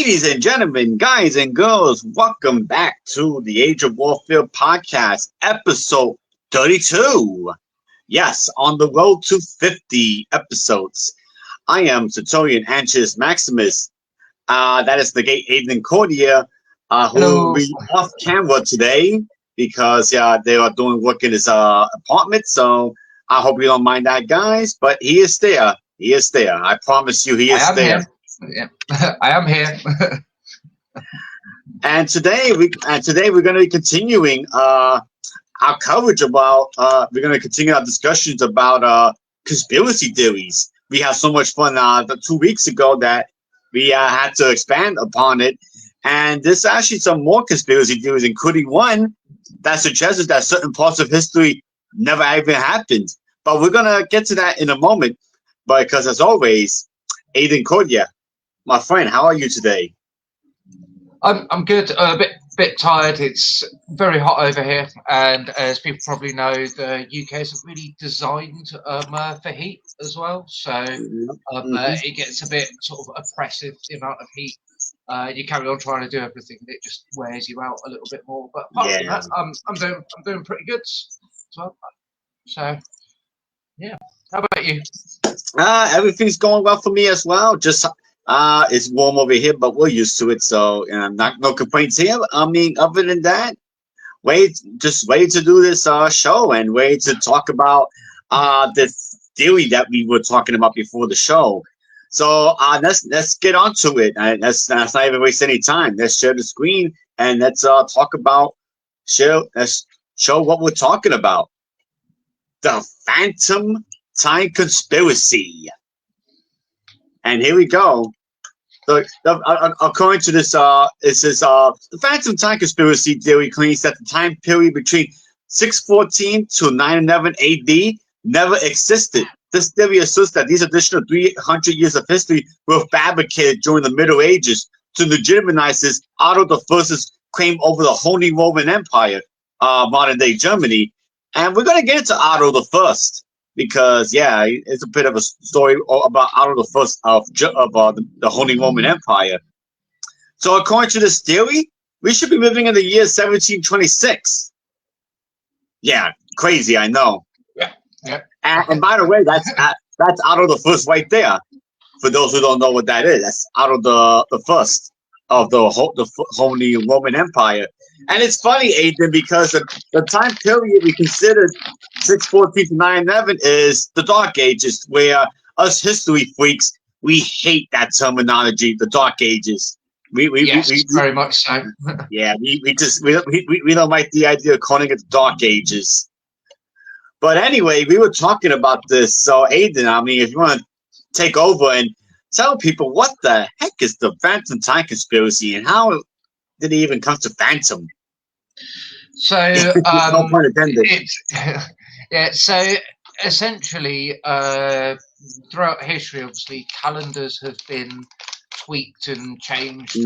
Ladies and gentlemen, guys and girls, welcome back to the Age of Warfare podcast, episode 32. Yes, on the road to 50 episodes. I am Tertullian Antius Maximus. That is the gate Aiden Cordier, who will Hello. be off camera today because they are doing work in his apartment. So I hope you don't mind that, guys. But he is there. He is there. I promise you, he I is am there. here. Yeah, I am here. And today we're going to be continuing our coverage about. We're going to continue our discussions about conspiracy theories. We had so much fun 2 weeks ago that we had to expand upon it. And there's actually some more conspiracy theories, including one that suggests that certain parts of history never even happened. But we're going to get to that in a moment. Because as always, Aiden Kodia, my friend, how are you today? I'm good. A bit tired. It's very hot over here, and as people probably know, the UK isn't really designed for heat as well. So it gets a bit sort of oppressive, the amount of heat. You carry on trying to do everything, and it just wears you out a little bit more. But apart from that, I'm doing pretty good as well. So yeah, how about you? Everything's going well for me as well. Just it's warm over here, but we're used to it, so no complaints here. I mean, other than that, just wait to do this show and wait to talk about this theory that we were talking about before the show. So let's get on to it. Let's not even waste any time. Let's share the screen and let's talk about let's show what we're talking about. The Phantom Time Conspiracy. And here we go. According to this, it says the Phantom Time Conspiracy theory claims that the time period between 614 to 911 AD never existed. This theory asserts that these additional 300 years of history were fabricated during the Middle Ages to legitimize Otto I's claim over the Holy Roman Empire, modern-day Germany. And we're going to get into Otto I. Because it's a bit of a story about Otto I of the Holy Roman Empire. So according to this theory, we should be living in the year 1726. Yeah, crazy, I know. Yeah. And by the way, that's Otto I right there. For those who don't know what that is, that's Otto the First of the Holy Roman Empire. And it's funny, Aiden, because the time period we considered 614 to 911 is the Dark Ages, where us history freaks, we hate that terminology, the Dark Ages. We very much so. we don't like the idea of calling it the Dark Ages. But anyway, we were talking about this. So Aiden, I mean, if you want to take over and tell people what the heck is the Phantom Time Conspiracy and how did it even come to Phantom? So no pun intended. So essentially, throughout history, obviously, calendars have been tweaked and changed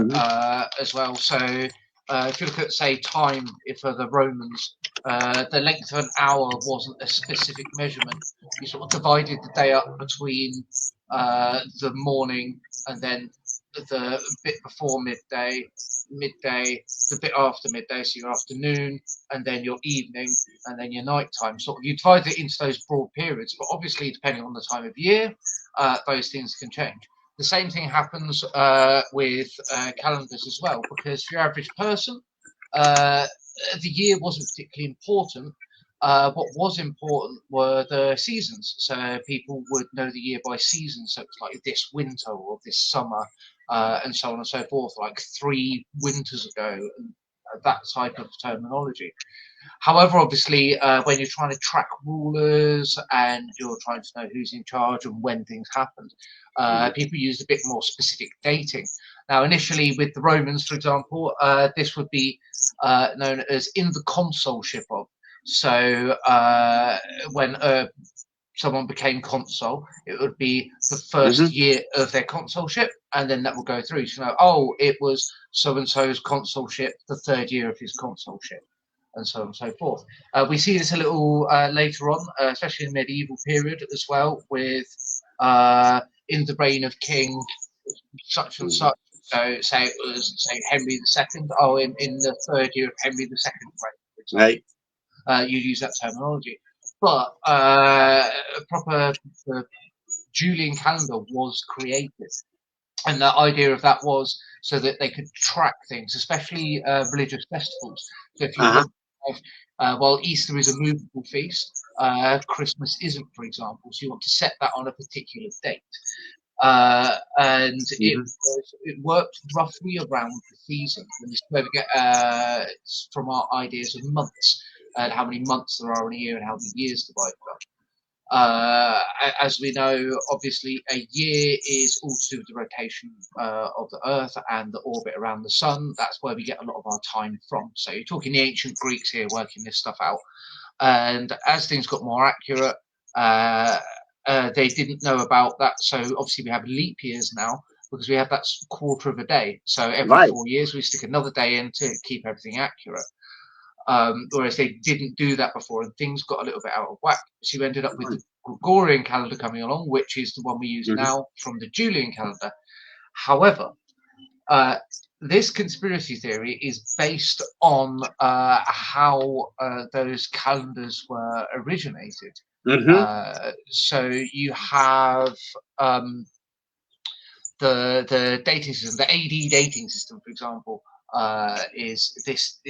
as well. So if you look at, say, time for the Romans, the length of an hour wasn't a specific measurement. You sort of divided the day up between the morning and then the bit before midday, the bit after midday, so your afternoon, and then your evening, and then your night time. Sort of you divide it into those broad periods, but obviously depending on the time of year, those things can change. The same thing happens with calendars as well, because for your average person, the year wasn't particularly important. What was important were the seasons. So people would know the year by seasons. So it's like this winter or this summer, and so on and so forth, like 3 winters ago, that type of terminology. However, obviously, when you're trying to track rulers and you're trying to know who's in charge and when things happened, people used a bit more specific dating. Now, initially with the Romans, for example, this would be known as in the consulship of. So when someone became consul, it would be the first year of their consulship, and then that will go through. So, it was so-and-so's consulship, the 3rd year of his consulship, and so on and so forth. We see this a little later on, especially in the medieval period as well, with in the reign of King such and such, So say it was Henry II. Oh, in the third year of Henry II's reign, for example. Right. You use that terminology, but a proper Julian calendar was created. And the idea of that was so that they could track things, especially religious festivals. So if you Uh-huh. want, while Easter is a movable feast, Christmas isn't, for example. So you want to set that on a particular date, and it worked roughly around the season. And this is where we get from our ideas of months and how many months there are in a year and how the years divide up. As we know, obviously, a year is all to do with the rotation of the Earth and the orbit around the Sun. That's where we get a lot of our time from. So you're talking the ancient Greeks here working this stuff out. And as things got more accurate, they didn't know about that. So obviously we have leap years now because we have that quarter of a day. So every 4 years we stick another day in to keep everything accurate. Whereas they didn't do that before, and things got a little bit out of whack. So you ended up with the Gregorian calendar coming along, which is the one we use now from the Julian calendar. However, this conspiracy theory is based on how those calendars were originated. So you have the dating system, the AD dating system, for example. Is this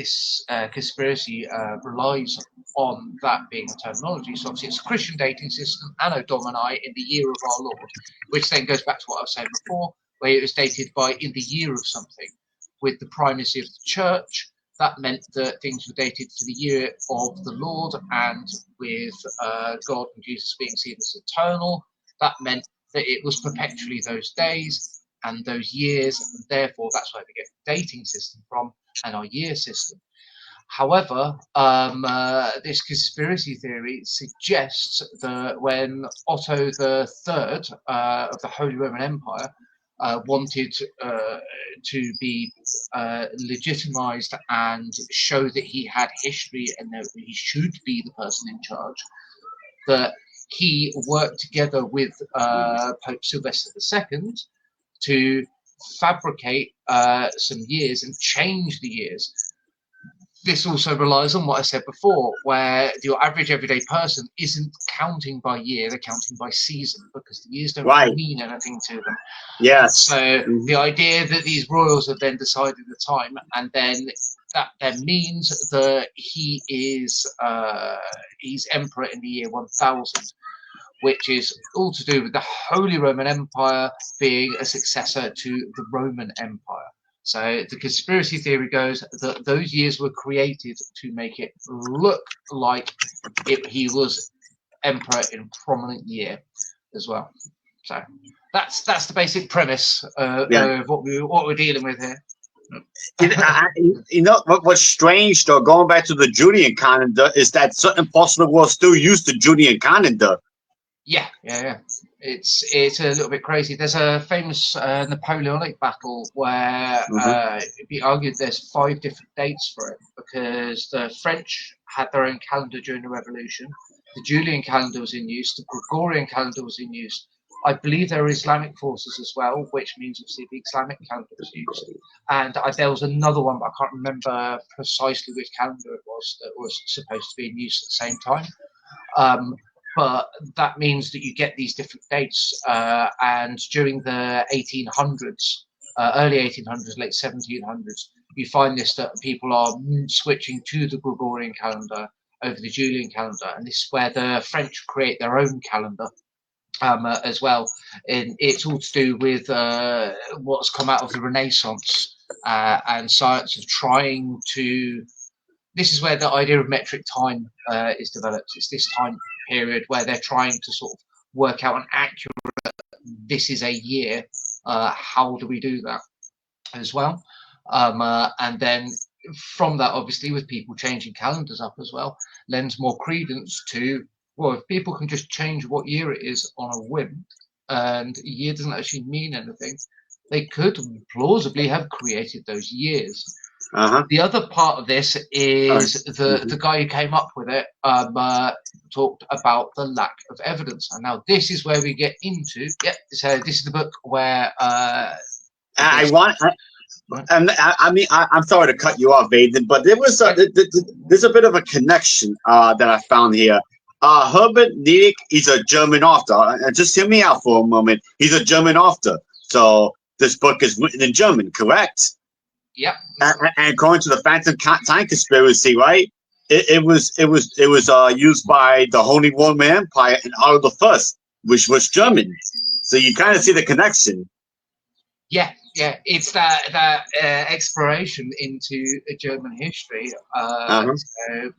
conspiracy relies on that being a terminology. So obviously it's a Christian dating system, Anno Domini, in the year of our Lord, which then goes back to what I was saying before, where it was dated by in the year of something. With the primacy of the church, that meant that things were dated for the year of the Lord, and with God and Jesus being seen as eternal, that meant that it was perpetually those days and those years, and therefore that's where we get the dating system from and our year system. However, this conspiracy theory suggests that when Otto III of the Holy Roman Empire wanted to be legitimized and show that he had history and that he should be the person in charge, that he worked together with Pope Sylvester II to fabricate some years and change the years. This also relies on what I said before, where your average everyday person isn't counting by year, they're counting by season, because the years don't mean anything to them. Yes. So the idea that these royals have then decided the time, and then that then means that he is he's emperor in the year 1000, which is all to do with the Holy Roman Empire being a successor to the Roman Empire. So the conspiracy theory goes that those years were created to make it look like he was emperor in a prominent year as well. So that's the basic premise of what we're dealing with here. You know what's strange though, going back to the Julian calendar, is that certain parts of the world still use the Julian calendar. Yeah. It's a little bit crazy. There's a famous Napoleonic battle where it'd be argued there's 5 different dates for it, because the French had their own calendar during the Revolution. The Julian calendar was in use. The Gregorian calendar was in use. I believe there are Islamic forces as well, which means obviously the Islamic calendar was used. And there was another one, but I can't remember precisely which calendar it was that was supposed to be in use at the same time. But that means that you get these different dates. And during the 1800s, early 1800s, late 1700s, you find this, that people are switching to the Gregorian calendar over the Julian calendar. And this is where the French create their own calendar as well. And it's all to do with what's come out of the Renaissance and science of trying to... This is where the idea of metric time is developed. It's this time period where they're trying to sort of work out an accurate, this is a year, how do we do that as well? And then from that, obviously, with people changing calendars up as well, lends more credence to, well, if people can just change what year it is on a whim, and a year doesn't actually mean anything, they could plausibly have created those years. The other part of this is the guy who came up with it talked about the lack of evidence. And now this is where we get into, so this is the book where I'm sorry to cut you off, Vaden, but there's a bit of a connection that I found here. Herbert Niedick is a German author. Just hear me out for a moment. He's a German author, so this book is written in German, correct? Yep. And according to the Phantom Time Conspiracy, right? It was used by the Holy Roman Empire and Otto the First, which was German. So you kind of see the connection. Yeah, it's that exploration into German history. So,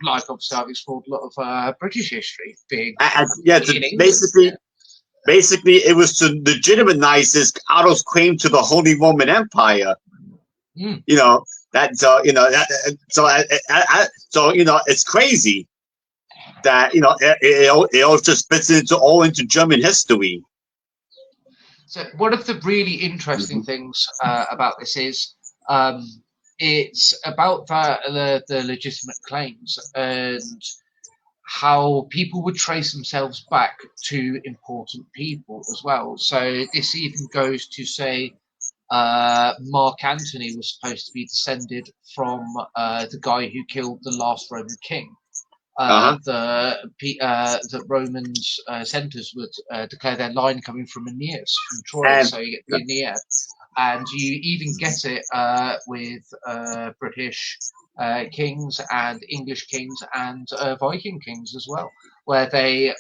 like obviously, I've explored a lot of British history. Basically, it was to legitimize Otto's claim to the Holy Roman Empire. Mm. You know that. So it's crazy that it all just fits into German history. So one of the really interesting things about this is it's about the legitimate claims and how people would trace themselves back to important people as well. So this even goes to say Mark Antony was supposed to be descended from the guy who killed the last Roman king. The Romans centres would declare their line coming from Aeneas, from Troy, so you get the Aeneid. And you even get it with British kings and English kings and Viking kings as well, where they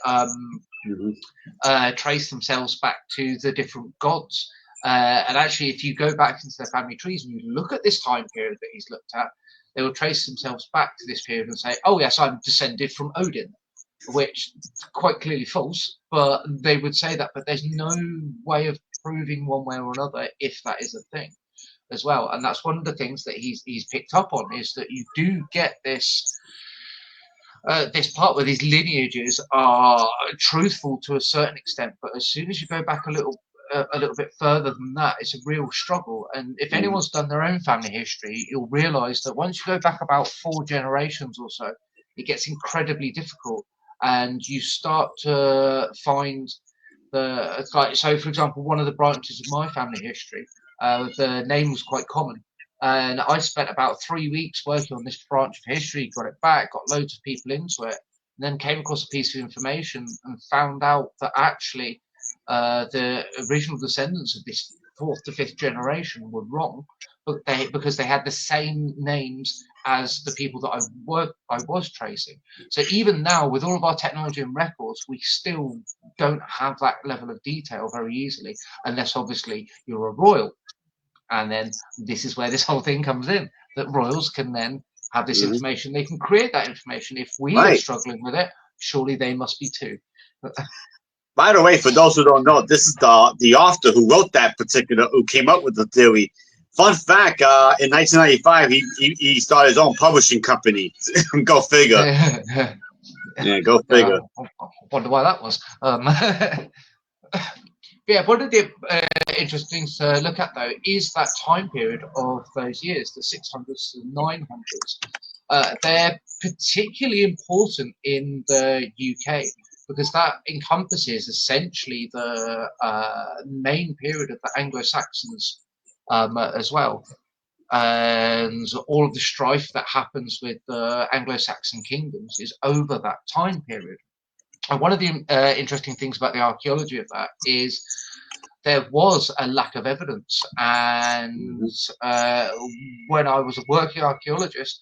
trace themselves back to the different gods. And actually, if you go back into their family trees and you look at this time period that he's looked at, they will trace themselves back to this period and say, oh, yes, I'm descended from Odin, which is quite clearly false, but they would say that. But there's no way of proving one way or another if that is a thing as well. And that's one of the things that he's picked up on, is that you do get this this part where these lineages are truthful to a certain extent, but as soon as you go back a little bit further than that, it's a real struggle. And if anyone's done their own family history, you'll realize that once you go back about 4 generations or so, it gets incredibly difficult, and you start to find so for example, one of the branches of my family history, the name was quite common, and I spent about 3 weeks working on this branch of history, got it back, got loads of people into it, and then came across a piece of information and found out that actually the original descendants of this 4th to 5th generation were wrong, but because they had the same names as the people that I was tracing. So even now, with all of our technology and records, we still don't have that level of detail very easily, unless obviously you're a royal. And then this is where this whole thing comes in, that royals can then have this information. They can create that information. If we are struggling with it, surely they must be too. By the way, for those who don't know, this is the author who wrote who came up with the theory. Fun fact, in 1995, he started his own publishing company. Go figure. Yeah, go figure. I wonder why that was. Yeah, one of the interesting things to look at, though, is that time period of those years, the 600s and 900s. They're particularly important in the UK because that encompasses essentially the main period of the Anglo-Saxons as well. And all of the strife that happens with the Anglo-Saxon kingdoms is over that time period. And one of the interesting things about the archaeology of that is there was a lack of evidence. And when I was a working archaeologist,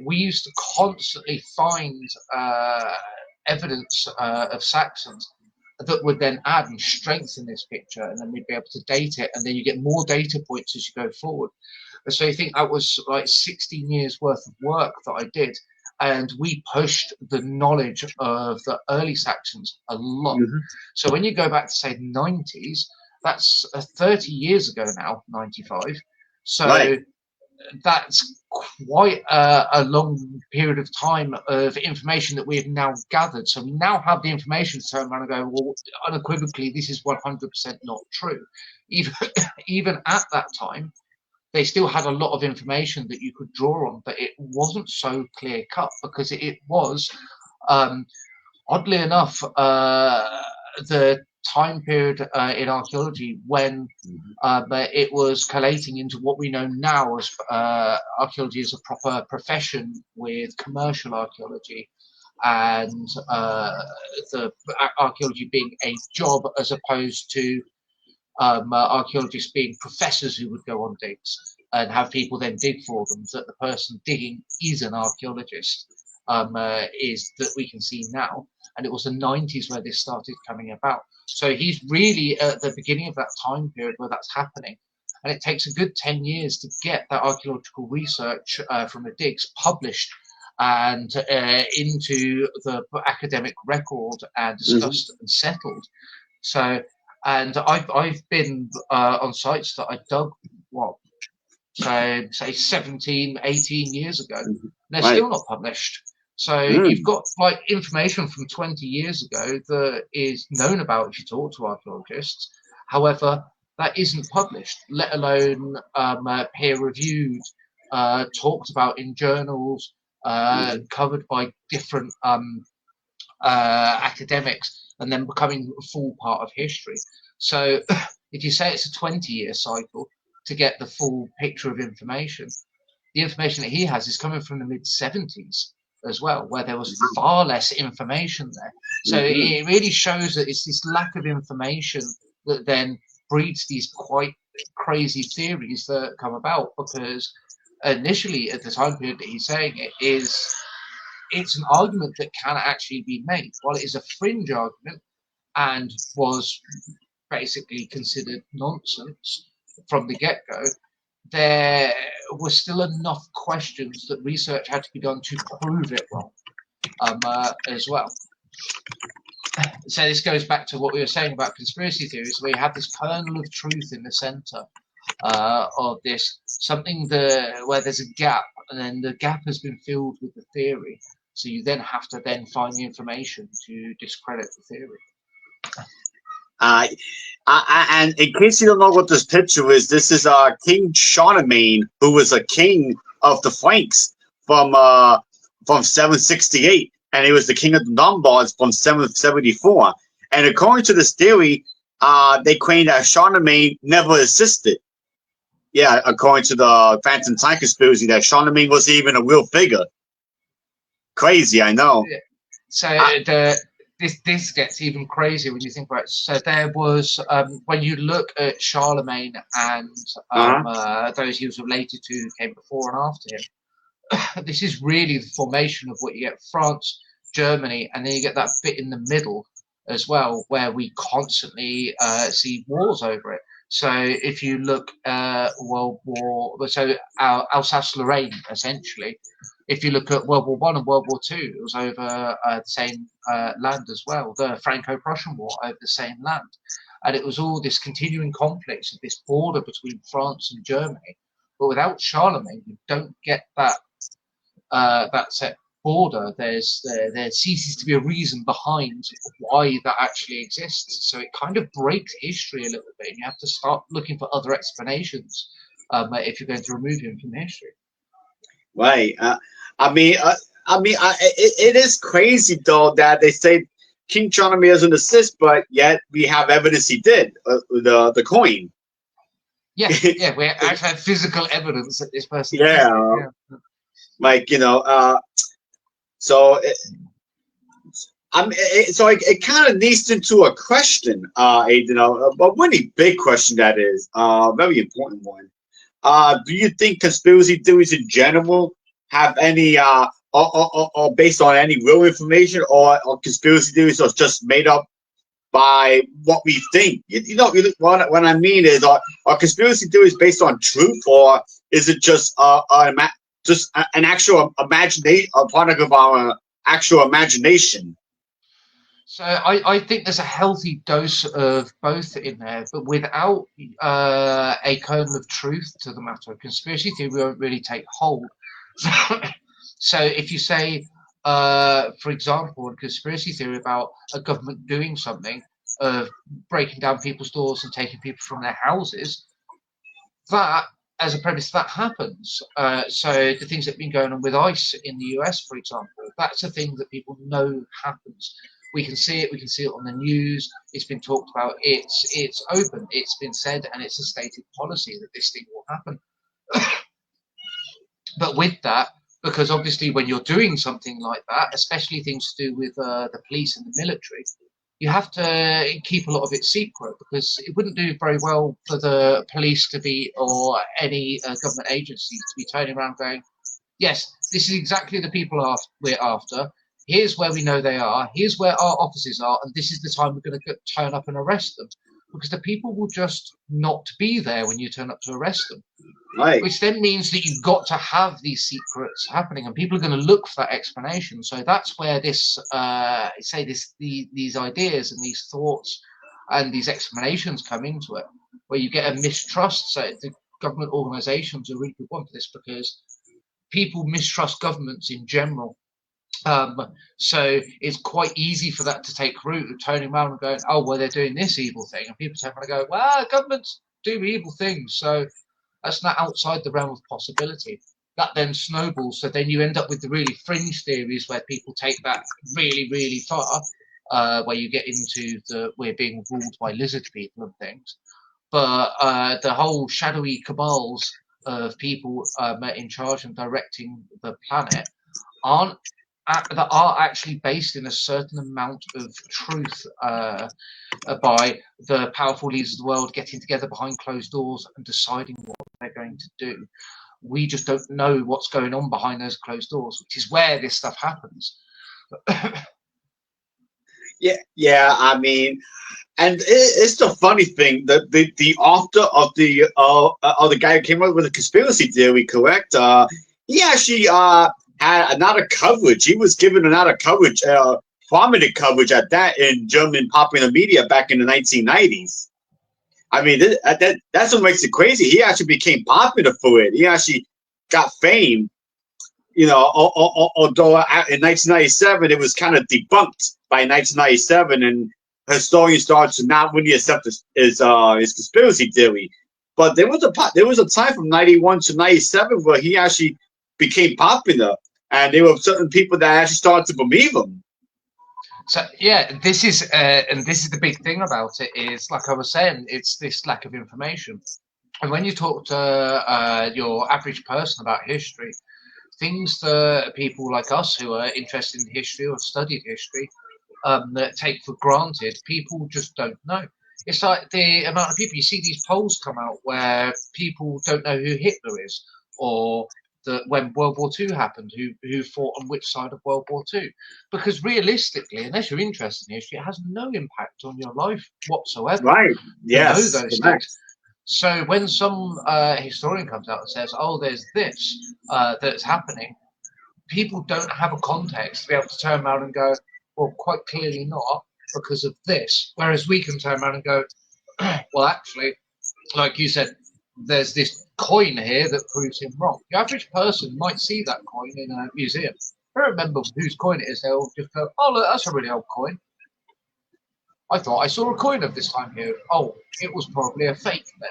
we used to constantly find evidence of Saxons that would then add and strengthen this picture, and then we'd be able to date it, and then you get more data points as you go forward. And so you think that was like 16 years worth of work that I did, and we pushed the knowledge of the early Saxons a lot. So when you go back to say the 90s, that's 30 years ago now, 95. So that's quite a long period of time of information that we have now gathered. So we now have the information to turn around and go, well, unequivocally, this is 100% not true. Even at that time, they still had a lot of information that you could draw on, but it wasn't so clear cut because it was, oddly enough, the time period in archaeology when it was collating into what we know now as archaeology as a proper profession with commercial archaeology and the archaeology being a job as opposed to archaeologists being professors who would go on digs and have people then dig for them, that the person digging is an archaeologist, is that we can see now. And it was the 90s where this started coming about. So he's really at the beginning of that time period where that's happening. And it takes a good 10 years to get that archaeological research from the digs published and into the academic record and discussed and settled. So, and I've been on sites that I dug, so say 17, 18 years ago. They're still not published. So you've got like information from 20 years ago that is known about if you talk to archaeologists. However, that isn't published, let alone peer-reviewed, talked about in journals, covered by different academics, and then becoming a full part of history. So if you say it's a 20-year cycle to get the full picture of information, the information that he has is coming from the mid-70s as well, where there was far less information there. So it really shows that it's this lack of information that then breeds these quite crazy theories that come about, because initially at the time period that he's saying it's an argument that can actually be made. While it is a fringe argument and was basically considered nonsense from the get-go, there were still enough questions that research had to be done to prove it wrong as well. So this goes back to what we were saying about conspiracy theories, where you have this kernel of truth in the center of this, something where there's a gap, and then the gap has been filled with the theory. So you then have to then find the information to discredit the theory. And in case you don't know what this picture is, this is King Charlemagne, who was a king of the Franks from 768, and he was the king of the Lombards from 774. And according to this theory, they claim that Charlemagne never existed. Yeah, according to the Phantom Time conspiracy, that Charlemagne wasn't even a real figure. Crazy, I know. So this gets even crazier when you think about it. So there was, when you look at Charlemagne and those he was related to who came before and after him, this is really the formation of what you get: France, Germany, and then you get that bit in the middle as well, where we constantly see wars over it. So if you look at Alsace-Lorraine, essentially, if you look at World War I and World War II, it was over the same land as well. The Franco-Prussian War over the same land. And it was all this continuing conflicts of this border between France and Germany. But without Charlemagne, you don't get that set border. There ceases to be a reason behind why that actually exists. So it kind of breaks history a little bit, and you have to start looking for other explanations if you're going to remove him from history. Right. It is crazy though that they say King Charlemagne doesn't exist, but yet we have evidence he did. The coin. Yeah, we actually have physical evidence that this person. Yeah. Like so it kind of leads into a question, a really big question that is, very important one. Do you think conspiracy theories in general have any, or based on any real information, or conspiracy theories are just made up by what we think? What I mean is, are conspiracy theories based on truth, or is it just an actual imagination, a product of our actual imagination? So I think there's a healthy dose of both in there, but without a kernel of truth to the matter, conspiracy theory won't really take hold. So if you say, for example, a conspiracy theory about a government doing something, breaking down people's doors and taking people from their houses, that, as a premise, that happens. So the things that have been going on with ICE in the US, for example, that's a thing that people know happens. We can see it. We can see it on the news. It's been talked about. It's open. It's been said, and it's a stated policy that this thing will happen. But with that, because obviously when you're doing something like that, especially things to do with the police and the military, you have to keep a lot of it secret, because it wouldn't do very well for the police to be, or any government agencies to be turning around going, yes, this is exactly the people we're after. Here's where we know they are. Here's where our offices are, and this is the time we're going to turn up and arrest them, because the people will just not be there when you turn up to arrest them. Right. Which then means that you've got to have these secrets happening, and people are going to look for that explanation. So that's where this, these ideas and these thoughts and these explanations come into it, where you get a mistrust. So the government organisations are really good one for this, because people mistrust governments in general. So it's quite easy for that to take root of turning around and going, oh, well, they're doing this evil thing, and people turn around and go, well, governments do evil things, so that's not outside the realm of possibility. That then snowballs, so then you end up with the really fringe theories where people take that really, really far, where you get into we're being ruled by lizard people and things. But the whole shadowy cabals of people in charge and directing the planet that are actually based in a certain amount of truth, by the powerful leaders of the world getting together behind closed doors and deciding what they're going to do. We just don't know what's going on behind those closed doors, which is where this stuff happens. Yeah. I mean, and it's the funny thing that the author of the guy who came up with the conspiracy theory, correct? He actually had another coverage. He was given another coverage, prominent coverage at that, in German popular media back in the 1990s. I mean, that's what makes it crazy. He actually became popular for it. He actually got fame. Although in 1997 it was kind of debunked by 1997, and historians started to not really accept his conspiracy theory. But there was a time from 91 to 97 where he actually became popular, and there were certain people that actually started to believe him. So yeah, this is the big thing about it, is, like I was saying, it's this lack of information. And when you talk to your average person about history, things that people like us who are interested in history or studied history that take for granted, people just don't know. It's like the amount of people, you see these polls come out where people don't know who Hitler is, or when World War II happened, who fought on which side of World War II. Because realistically, unless you're interested in history, it has no impact on your life whatsoever. Right. Yes. To know those things. So when some historian comes out and says, oh, there's this that's happening, people don't have a context to be able to turn around and go, well, quite clearly not, because of this. Whereas we can turn around and go, well, actually, like you said, there's this coin here that proves him wrong. The average person might see that coin in a museum. They don't remember whose coin it is. They'll just go, oh, look, that's a really old coin. I thought I saw a coin of this time here. Oh, it was probably a fake then.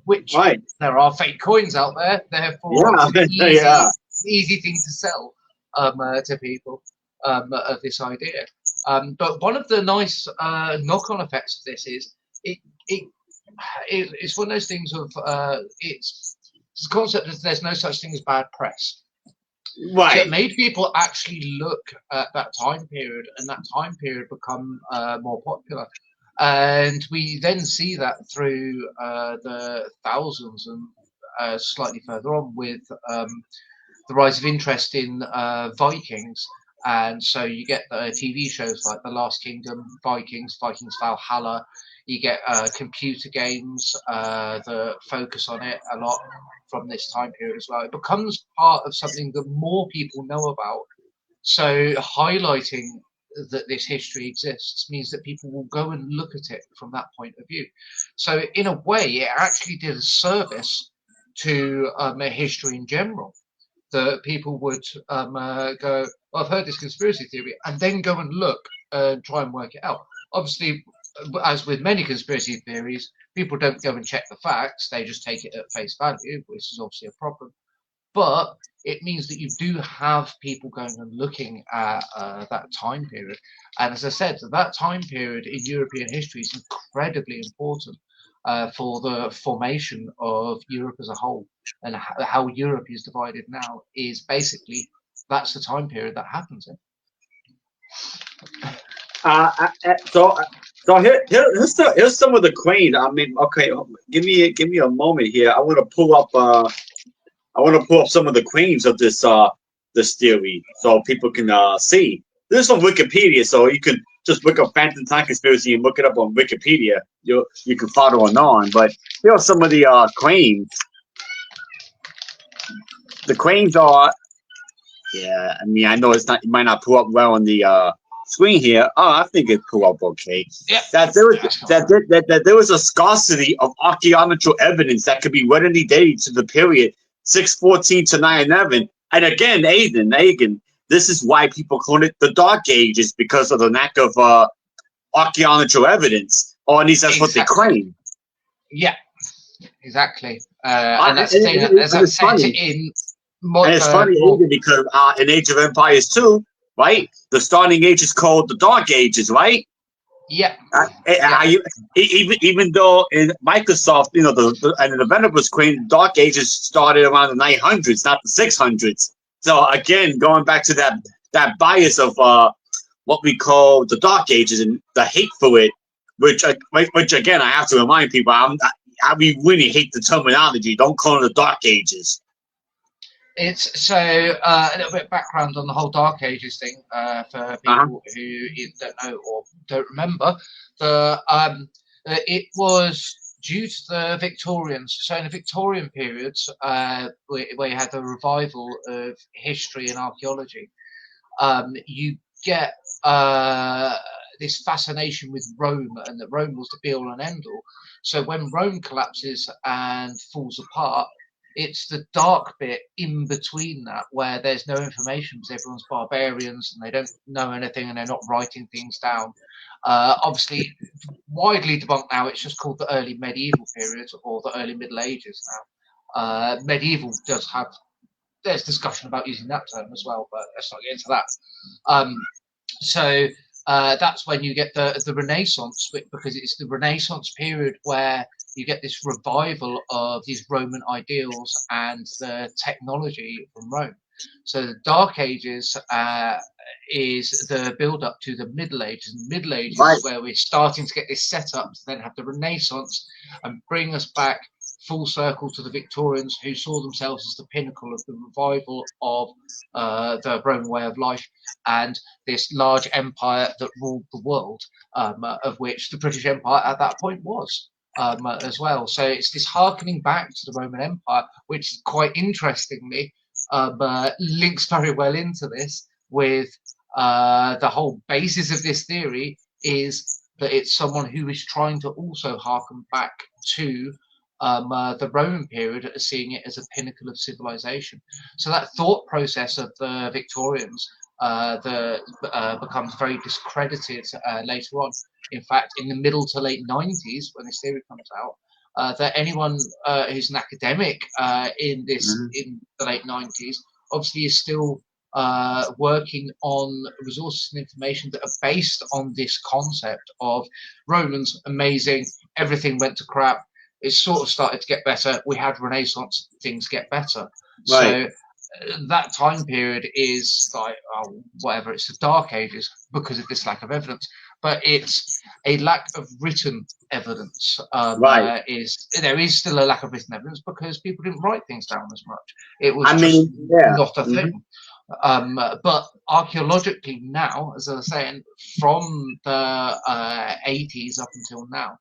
Which, there are fake coins out there, therefore it's an easy thing to sell to people of this idea. But one of the nice knock-on effects of this is it's one of those things of it's the concept that there's no such thing as bad press. Right. So it made people actually look at that time period, and that time period become more popular. And we then see that through the thousands and slightly further on with the rise of interest in Vikings. And so you get TV shows like The Last Kingdom, Vikings Valhalla. You get computer games that focus on it a lot from this time period as well. It becomes part of something that more people know about. So highlighting that this history exists means that people will go and look at it from that point of view. So in a way, it actually did a service to history in general, that people would go, well, I've heard this conspiracy theory, and then go and look and try and work it out. Obviously, as with many conspiracy theories, people don't go and check the facts. They just take it at face value, which is obviously a problem. But it means that you do have people going and looking at that time period. And as I said, that time period in European history is incredibly important for the formation of Europe as a whole. And how Europe is divided now is basically that's the time period that happens in. So here's some of the claims. I mean, okay, give me a moment here. I want to pull up some of the claims of this theory so people can see. This is from Wikipedia, so you can just look up phantom time conspiracy and look it up on Wikipedia. You can follow on. But here are some of the claims. The claims are, yeah. I mean, I know it might not pull up well on the screen here. Oh, I think it pulled up okay. Yeah. That there was a scarcity of archaeological evidence that could be readily dated to the period 614 to 911. And again, Aiden, this is why people call it the Dark Ages, because of the lack of archaeological evidence, or at least that's what they claim. Yeah, exactly. And that's the thing. As I've said in and it's funny, Aiden, because in Age of Empires 2, right, the starting age is called the Dark Ages, right? Yeah. Even though in Microsoft, you know, the developers claim Dark Ages started around the 900s, not the 600s. So again, going back to that bias of what we call the Dark Ages and the hate for it, which again I have to remind people, we really hate the terminology. Don't call it the Dark Ages. It's so a little bit of background on the whole Dark Ages thing for people who don't know or don't remember. It was due to the Victorians. So in the Victorian periods, where you had the revival of history and archaeology, you get this fascination with Rome, and that Rome was the be-all and end-all. So when Rome collapses and falls apart, it's the dark bit in between that where there's no information because everyone's barbarians and they don't know anything and they're not writing things down. Obviously, widely debunked now, it's just called the early medieval period or the early Middle Ages now. Medieval does have, there's discussion about using that term as well, but let's not get into that. So that's when you get the Renaissance, because it's the Renaissance period where you get this revival of these Roman ideals and the technology from Rome. So the Dark Ages is the build-up to the Middle Ages. And the Middle Ages is where we're starting to get this set up to then have the Renaissance and bring us back full circle to the Victorians, who saw themselves as the pinnacle of the revival of the Roman way of life and this large empire that ruled the world, of which the British Empire at that point was. As well. So it's this harkening back to the Roman Empire, which quite interestingly links very well into this with the whole basis of this theory is that it's someone who is trying to also harken back to the Roman period, seeing it as a pinnacle of civilization. So that thought process of the Victorians becomes very discredited later on. In fact, in the middle to late 90s, when this theory comes out, that anyone who's an academic in the late 90s obviously is still working on resources and information that are based on this concept of Romans, amazing, everything went to crap, it sort of started to get better, we had Renaissance, things get better. Right. So that time period is like, whatever, it's the Dark Ages because of this lack of evidence. But it's a lack of written evidence. There is still a lack of written evidence because people didn't write things down as much. It was not a thing. But archaeologically now, as I was saying, from the 80s up until now,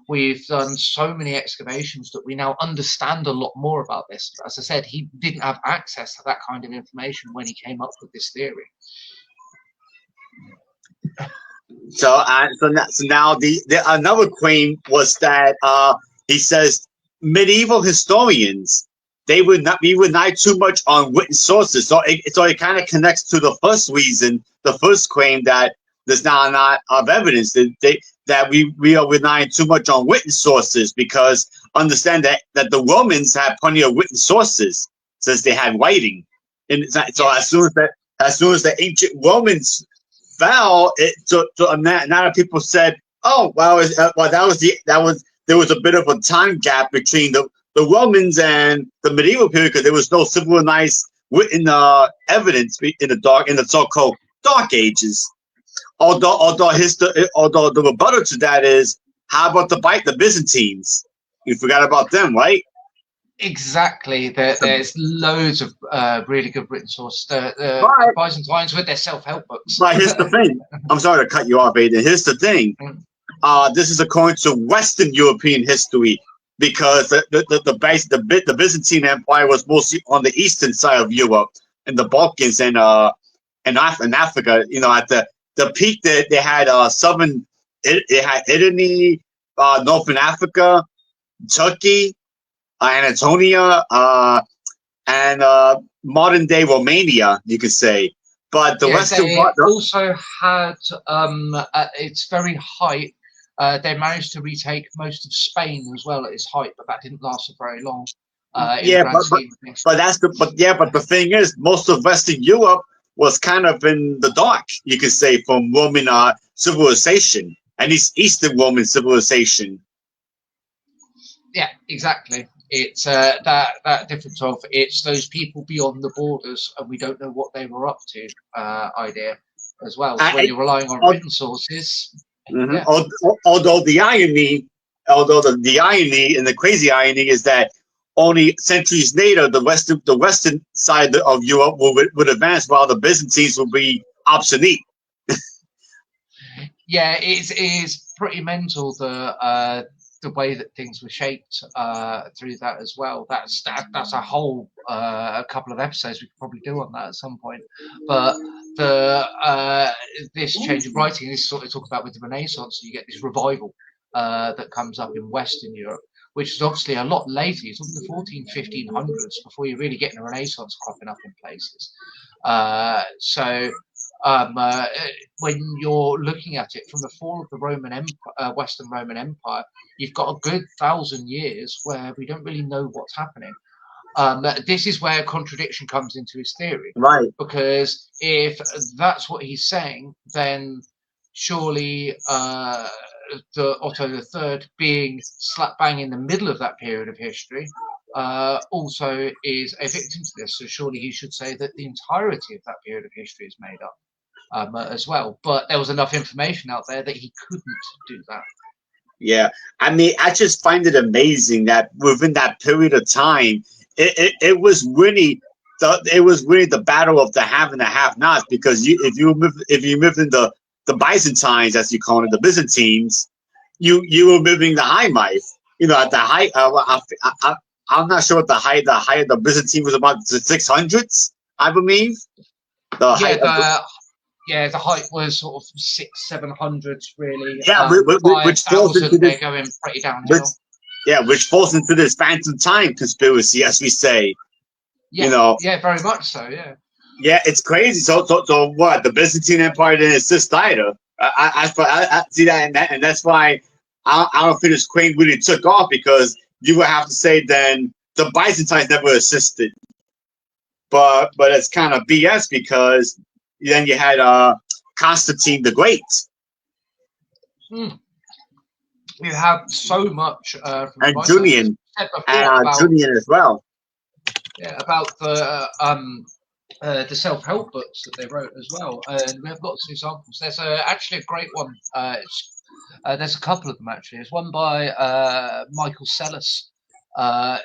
we've done so many excavations that we now understand a lot more about this. As I said, he didn't have access to that kind of information when he came up with this theory. So now the another claim was that he says medieval historians we rely too much on written sources. So it kind of connects to the first reason, the first claim that there's not enough of evidence that we are relying too much on written sources, because understand that the Romans had plenty of written sources since they had writing. And so as soon as the ancient Romans fell, now people said, "Oh, well, there was a bit of a time gap between the Romans and the medieval period because there was no civilized written evidence in the so-called Dark Ages." Although the rebuttal to that is, how about the Byzantines? You forgot about them, right? Exactly. There's loads of really good written sources. The But Byzantines with their self-help books. here's the thing. I'm sorry to cut you off, Aiden. Here's the thing. This is according to Western European history because the Byzantine Empire was mostly on the eastern side of Europe, in the Balkans and Africa. You know, at the peak, they had southern. It had Italy, northern Africa, Turkey, Anatolia, and modern day Romania, you could say. But the western they part also had at its very height. They managed to retake most of Spain as well at its height, but that didn't last for very long. In the grand scheme of things. But the thing is, most of Western Europe was kind of in the dark, you could say, from Roman civilization, and Eastern Roman civilization. Yeah, exactly. It's that difference of it's those people beyond the borders, and we don't know what they were up to. Idea as well. So when you're relying on written sources, yeah. Although the irony and the crazy irony is that only centuries later, the western side of Europe would advance, while the Byzantines will be obsolete. Yeah, it is pretty mental the way that things were shaped through that as well. That's a whole a couple of episodes we could probably do on that at some point. But this change of writing, this is what they talk about with the Renaissance. You get this revival that comes up in Western Europe, which is obviously a lot later. You're talking the 1500s before you're really getting a Renaissance cropping up in places. When you're looking at it from the fall of the Western Roman Empire, you've got a good 1,000 years where we don't really know what's happening. This is where contradiction comes into his theory, right? Because if that's what he's saying, then surely the Otto III being slap bang in the middle of that period of history also is a victim to this. So surely he should say that the entirety of that period of history is made up. As well, but there was enough information out there that he couldn't do that. Yeah, I mean, I just find it amazing that within that period of time, it was really the battle of the have and the have-nots. Because if you lived in the Byzantines, as you call it, the Byzantines, you were living the high life. You know, at the height. I'm not sure what the height of the Byzantine was, about the 600s, I believe. The height was sort of 600-700s, really. Yeah, which falls into this. They're going pretty downhill. Which falls into this phantom time conspiracy, as we say. Yeah, you know. Yeah, very much so. Yeah. Yeah, it's crazy. So what? The Byzantine Empire didn't exist either. I see that, and that's why I don't think this claim really took off, because you would have to say then the Byzantines never existed. But it's kind of BS, because then you had Constantine the Great. You have so much from and Julian as well. Yeah, about the self-help books that they wrote as well, and we have lots of examples. There's actually a great one. There's a couple of them actually. There's one by Michael Sellis,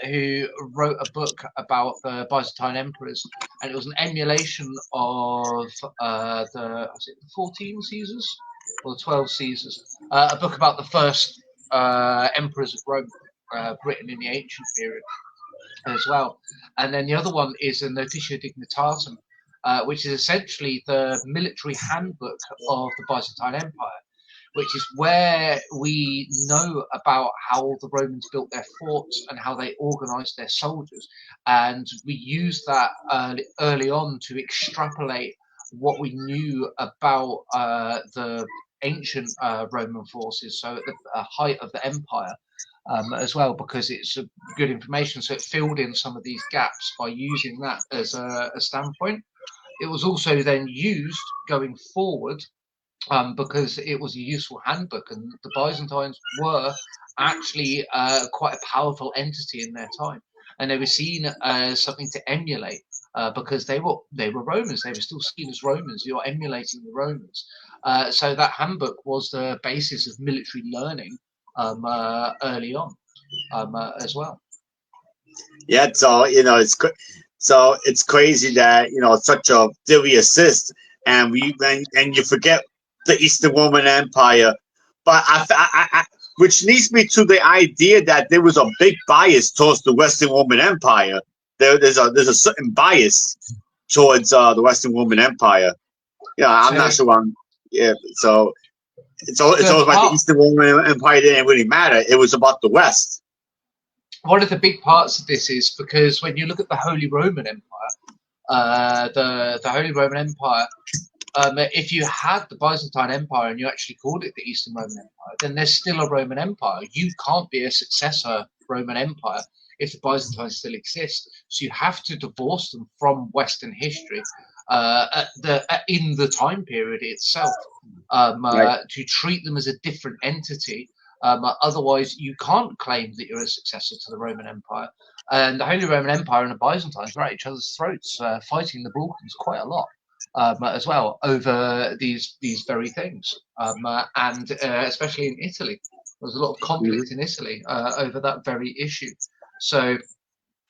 who wrote a book about the Byzantine emperors, and it was an emulation of the 14 Caesars or the 12 Caesars. A book about the first emperors of Rome, written in the ancient period as well. And then the other one is a Notitia Dignitatum, which is essentially the military handbook of the Byzantine Empire, which is where we know about how the Romans built their forts and how they organized their soldiers. And we use that early on to extrapolate what we knew about the ancient Roman forces, so at the height of the empire. as well, because it's a good information. So it filled in some of these gaps by using that as a standpoint. It was also then used going forward because it was a useful handbook, and the Byzantines were actually quite a powerful entity in their time, and they were seen as something to emulate because they were Romans. They were still seen as Romans. You're emulating the Romans. So that handbook was the basis of military learning early on as well. Yeah, so so it's crazy that such a theory exists, and you forget the Eastern Roman Empire, but which leads me to the idea that there was a big bias towards the Western Roman Empire. There's a certain bias towards the Western Roman Empire. Yeah, I'm not sure. Yeah, so it's always about the Eastern Roman Empire didn't really matter. It was about the West. One of the big parts of this is because when you look at the Holy Roman Empire, the Holy Roman Empire, if you had the Byzantine Empire and you actually called it the Eastern Roman Empire, then there's still a Roman Empire. You can't be a successor Roman Empire if the Byzantines still exist. So you have to divorce them from Western history in the time period itself to treat them as a different entity. Otherwise, you can't claim that you're a successor to the Roman Empire. And the Holy Roman Empire and the Byzantines were at each other's throats, fighting the Balkans quite a lot as well over these very things. And especially in Italy, there was a lot of conflict in Italy over that very issue. So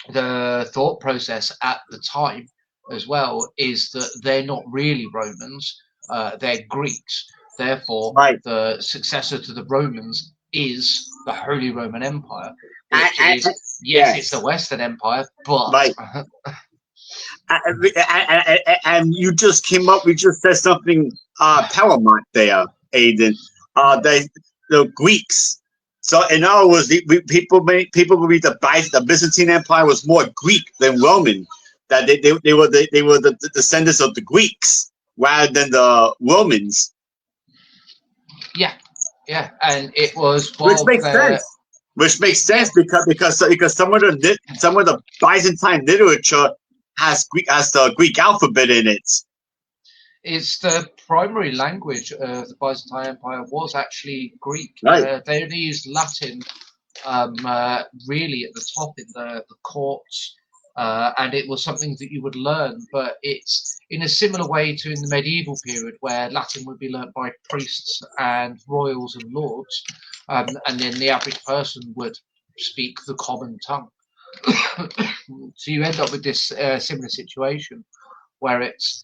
the thought process at the time as well is that they're not really Romans, they're Greeks. Therefore, the successor to the Romans is the Holy Roman Empire, which is, yes, it's the Western Empire, but... And you just came up, we just said something paramount there, Aiden. The Greeks. So in other words, people believe the Byzantine Empire was more Greek than Roman. That they were the descendants of the Greeks rather than the Romans. Yeah, and it was which makes sense because some of the Byzantine literature has the Greek alphabet in it. It's the primary language of the Byzantine Empire was actually Greek. Right. They only used Latin really at the top in the courts, and it was something that you would learn, but it's in a similar way to in the medieval period where Latin would be learnt by priests and royals and lords, and then the average person would speak the common tongue. So you end up with this similar situation where it's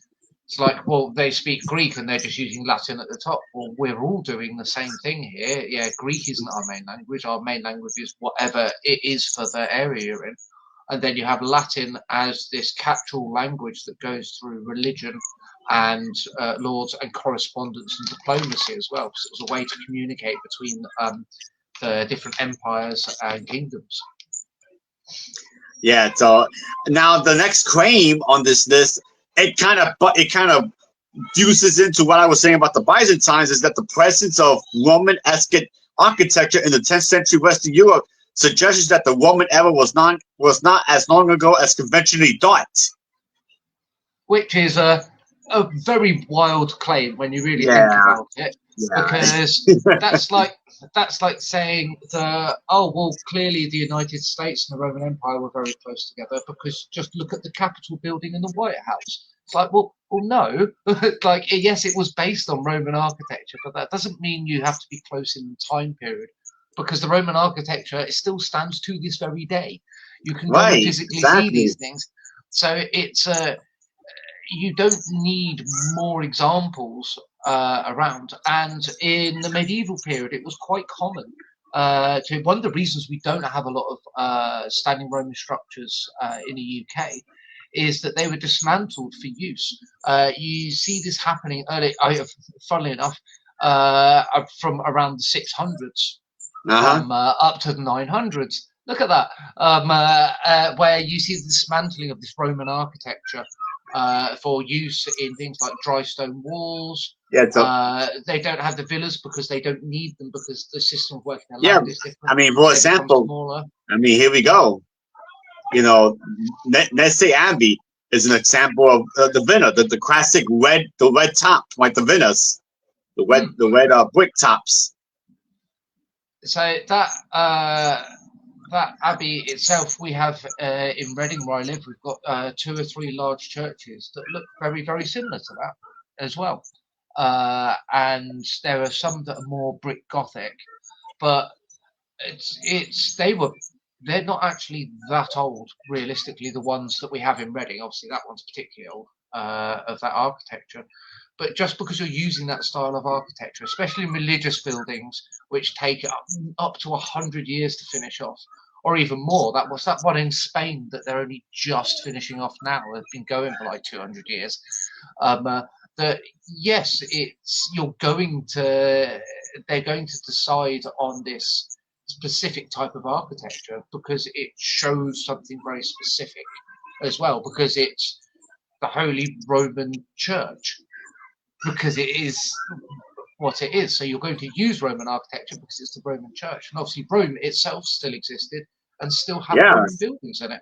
like, well, they speak Greek and they're just using Latin at the top. Well, we're all doing the same thing here. Yeah, Greek isn't our main language. Our main language is whatever it is for the area you're in. And then you have Latin as this catch-all language that goes through religion and laws and correspondence and diplomacy as well. So it was a way to communicate between the different empires and kingdoms. Yeah. So now the next claim on this list, it kind of fuses into what I was saying about the Byzantines, is that the presence of Roman-esque architecture in the 10th century Western Europe suggests that the Roman era was not as long ago as conventionally thought. Which is a very wild claim when you really think about it, because that's like saying clearly the United States and the Roman Empire were very close together because just look at the Capitol building and the White House. It's like, well no, like, yes, it was based on Roman architecture, but that doesn't mean you have to be close in the time period, because the Roman architecture, it still stands to this very day. You can go and physically see these things. So it's you don't need more examples around. And in the medieval period, it was quite common. One of the reasons we don't have a lot of standing Roman structures in the UK is that they were dismantled for use. You see this happening early, funnily enough, from around the 600s up to the 900s. Look at that, where you see the dismantling of this Roman architecture for use in things like dry stone walls, Yeah. So They don't have the villas because they don't need them because the system of working their yeah. land is different. I mean, for They become example, smaller. I mean, here we go. You know, let's say Abbey is an example of the Villa, the classic the red top, like the Villas, the red brick tops. So that abbey itself, we have in Reading, where I live, we've got 2 or 3 large churches that look very, very similar to that as well. And there are some that are more brick Gothic, but they're not actually that old, realistically. The ones that we have in Reading, obviously that one's particularly old of that architecture. But just because you're using that style of architecture, especially in religious buildings, which take up to 100 years to finish off, or even more. That was that one in Spain that they're only just finishing off now. They've been going for like 200 years. That yes, they're going to decide on this specific type of architecture because it shows something very specific as well, because it's the Holy Roman Church, because it is what it is. So you're going to use Roman architecture because it's the Roman Church, and obviously Rome itself still existed and still had Yeah, Roman buildings in it.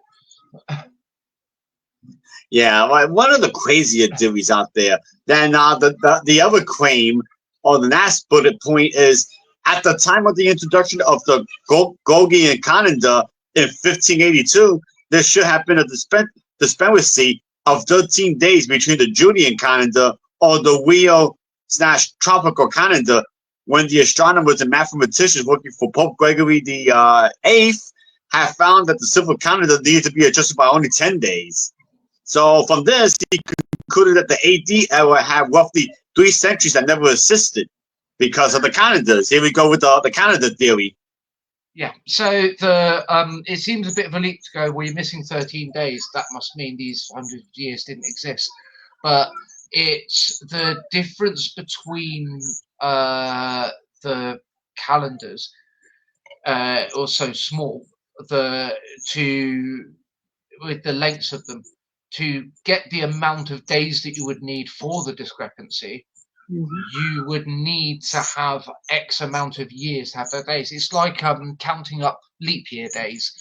yeah. Like one of the crazier theories out there. Then the other claim, or the last bullet point, is at the time of the introduction of the Gregorian calendar in 1582, there should have been a disparity of 13 days between the Julian calendar or the Leo/tropical calendar, when the astronomers and mathematicians working for Pope Gregory the Eighth have found that the civil calendar needed to be adjusted by only 10 days. So from this, he concluded that the AD era had roughly 3 centuries that never existed because of the calendars. Here we go with the calendar theory. Yeah, so it seems a bit of a leap to go, well, you're missing 13 days. That must mean these 100 years didn't exist. But it's the difference between the calendars, also small, with the lengths of them, to get the amount of days that you would need for the discrepancy. You would need to have X amount of years to have those days. It's like counting up leap year days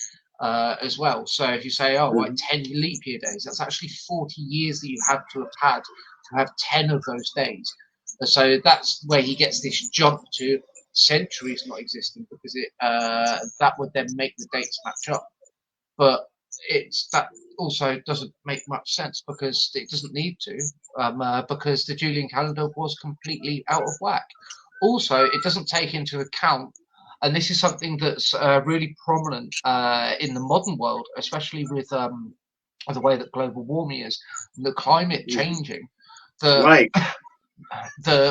as well. So if you say, oh, like 10 leap year days, that's actually 40 years that you have to have had to have 10 of those days. So that's where he gets this jump to centuries not existing, because that would then make the dates match up. But that also doesn't make much sense because it doesn't need to, because the Julian calendar was completely out of whack. Also, it doesn't take into account, and this is something that's really prominent in the modern world, especially with the way that global warming is, and the climate changing. Right.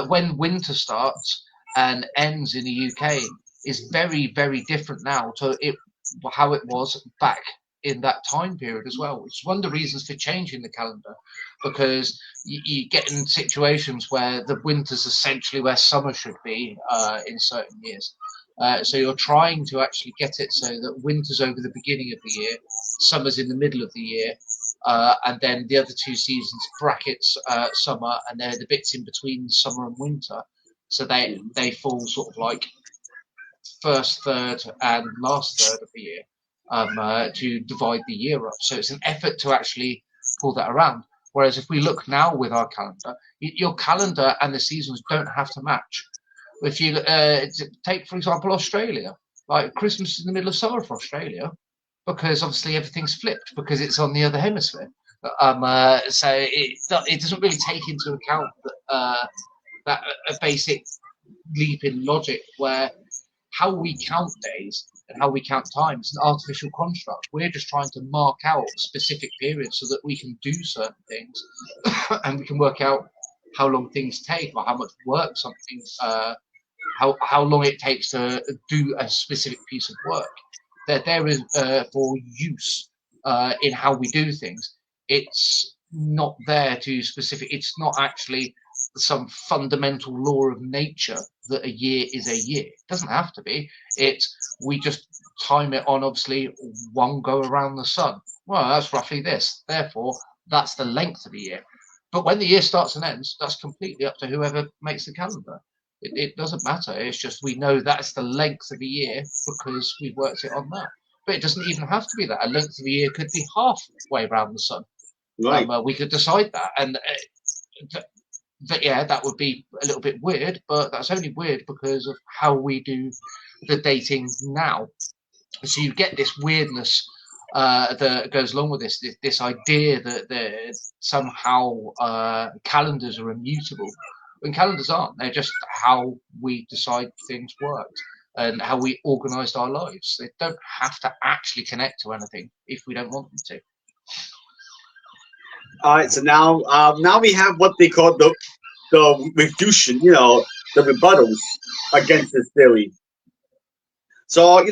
When winter starts and ends in the UK is very, very different now to how it was back in that time period as well, which is one of the reasons for changing the calendar, because you get in situations where the winter's essentially where summer should be in certain years. So you're trying to actually get it so that winter's over the beginning of the year, summer's in the middle of the year, and then the other 2 seasons brackets summer, and they're the bits in between summer and winter. So they fall sort of like first third and last third of the year, to divide the year up. So it's an effort to actually pull that around. Whereas if we look now with our calendar, your calendar and the seasons don't have to match. If you take, for example, Australia, like Christmas is in the middle of summer for Australia, because obviously everything's flipped because it's on the other hemisphere. So it doesn't really take into account that a basic leap in logic where how we count days and how we count time is an artificial construct. We're just trying to mark out specific periods so that we can do certain things and we can work out how long things take or how much work something, how long it takes to do a specific piece of work. There is for use in how we do things. It's not there to specific. It's not actually some fundamental law of nature that a year is a year. It doesn't have to be. We just time it on obviously one go around the sun. Well, that's roughly this. Therefore, that's the length of the year. But when the year starts and ends, that's completely up to whoever makes the calendar. It doesn't matter. It's just we know that's the length of a year because we've worked it on that. But it doesn't even have to be that. A length of a year could be halfway around the sun. Right. We could decide that, and that would be a little bit weird. But that's only weird because of how we do the dating now. So you get this weirdness that goes along with this idea that somehow calendars are immutable. When calendars aren't, they're just how we decide things worked and how we organised our lives. They don't have to actually connect to anything if we don't want them to. All right. So now we have what they call the refutation. The rebuttals against this theory. So,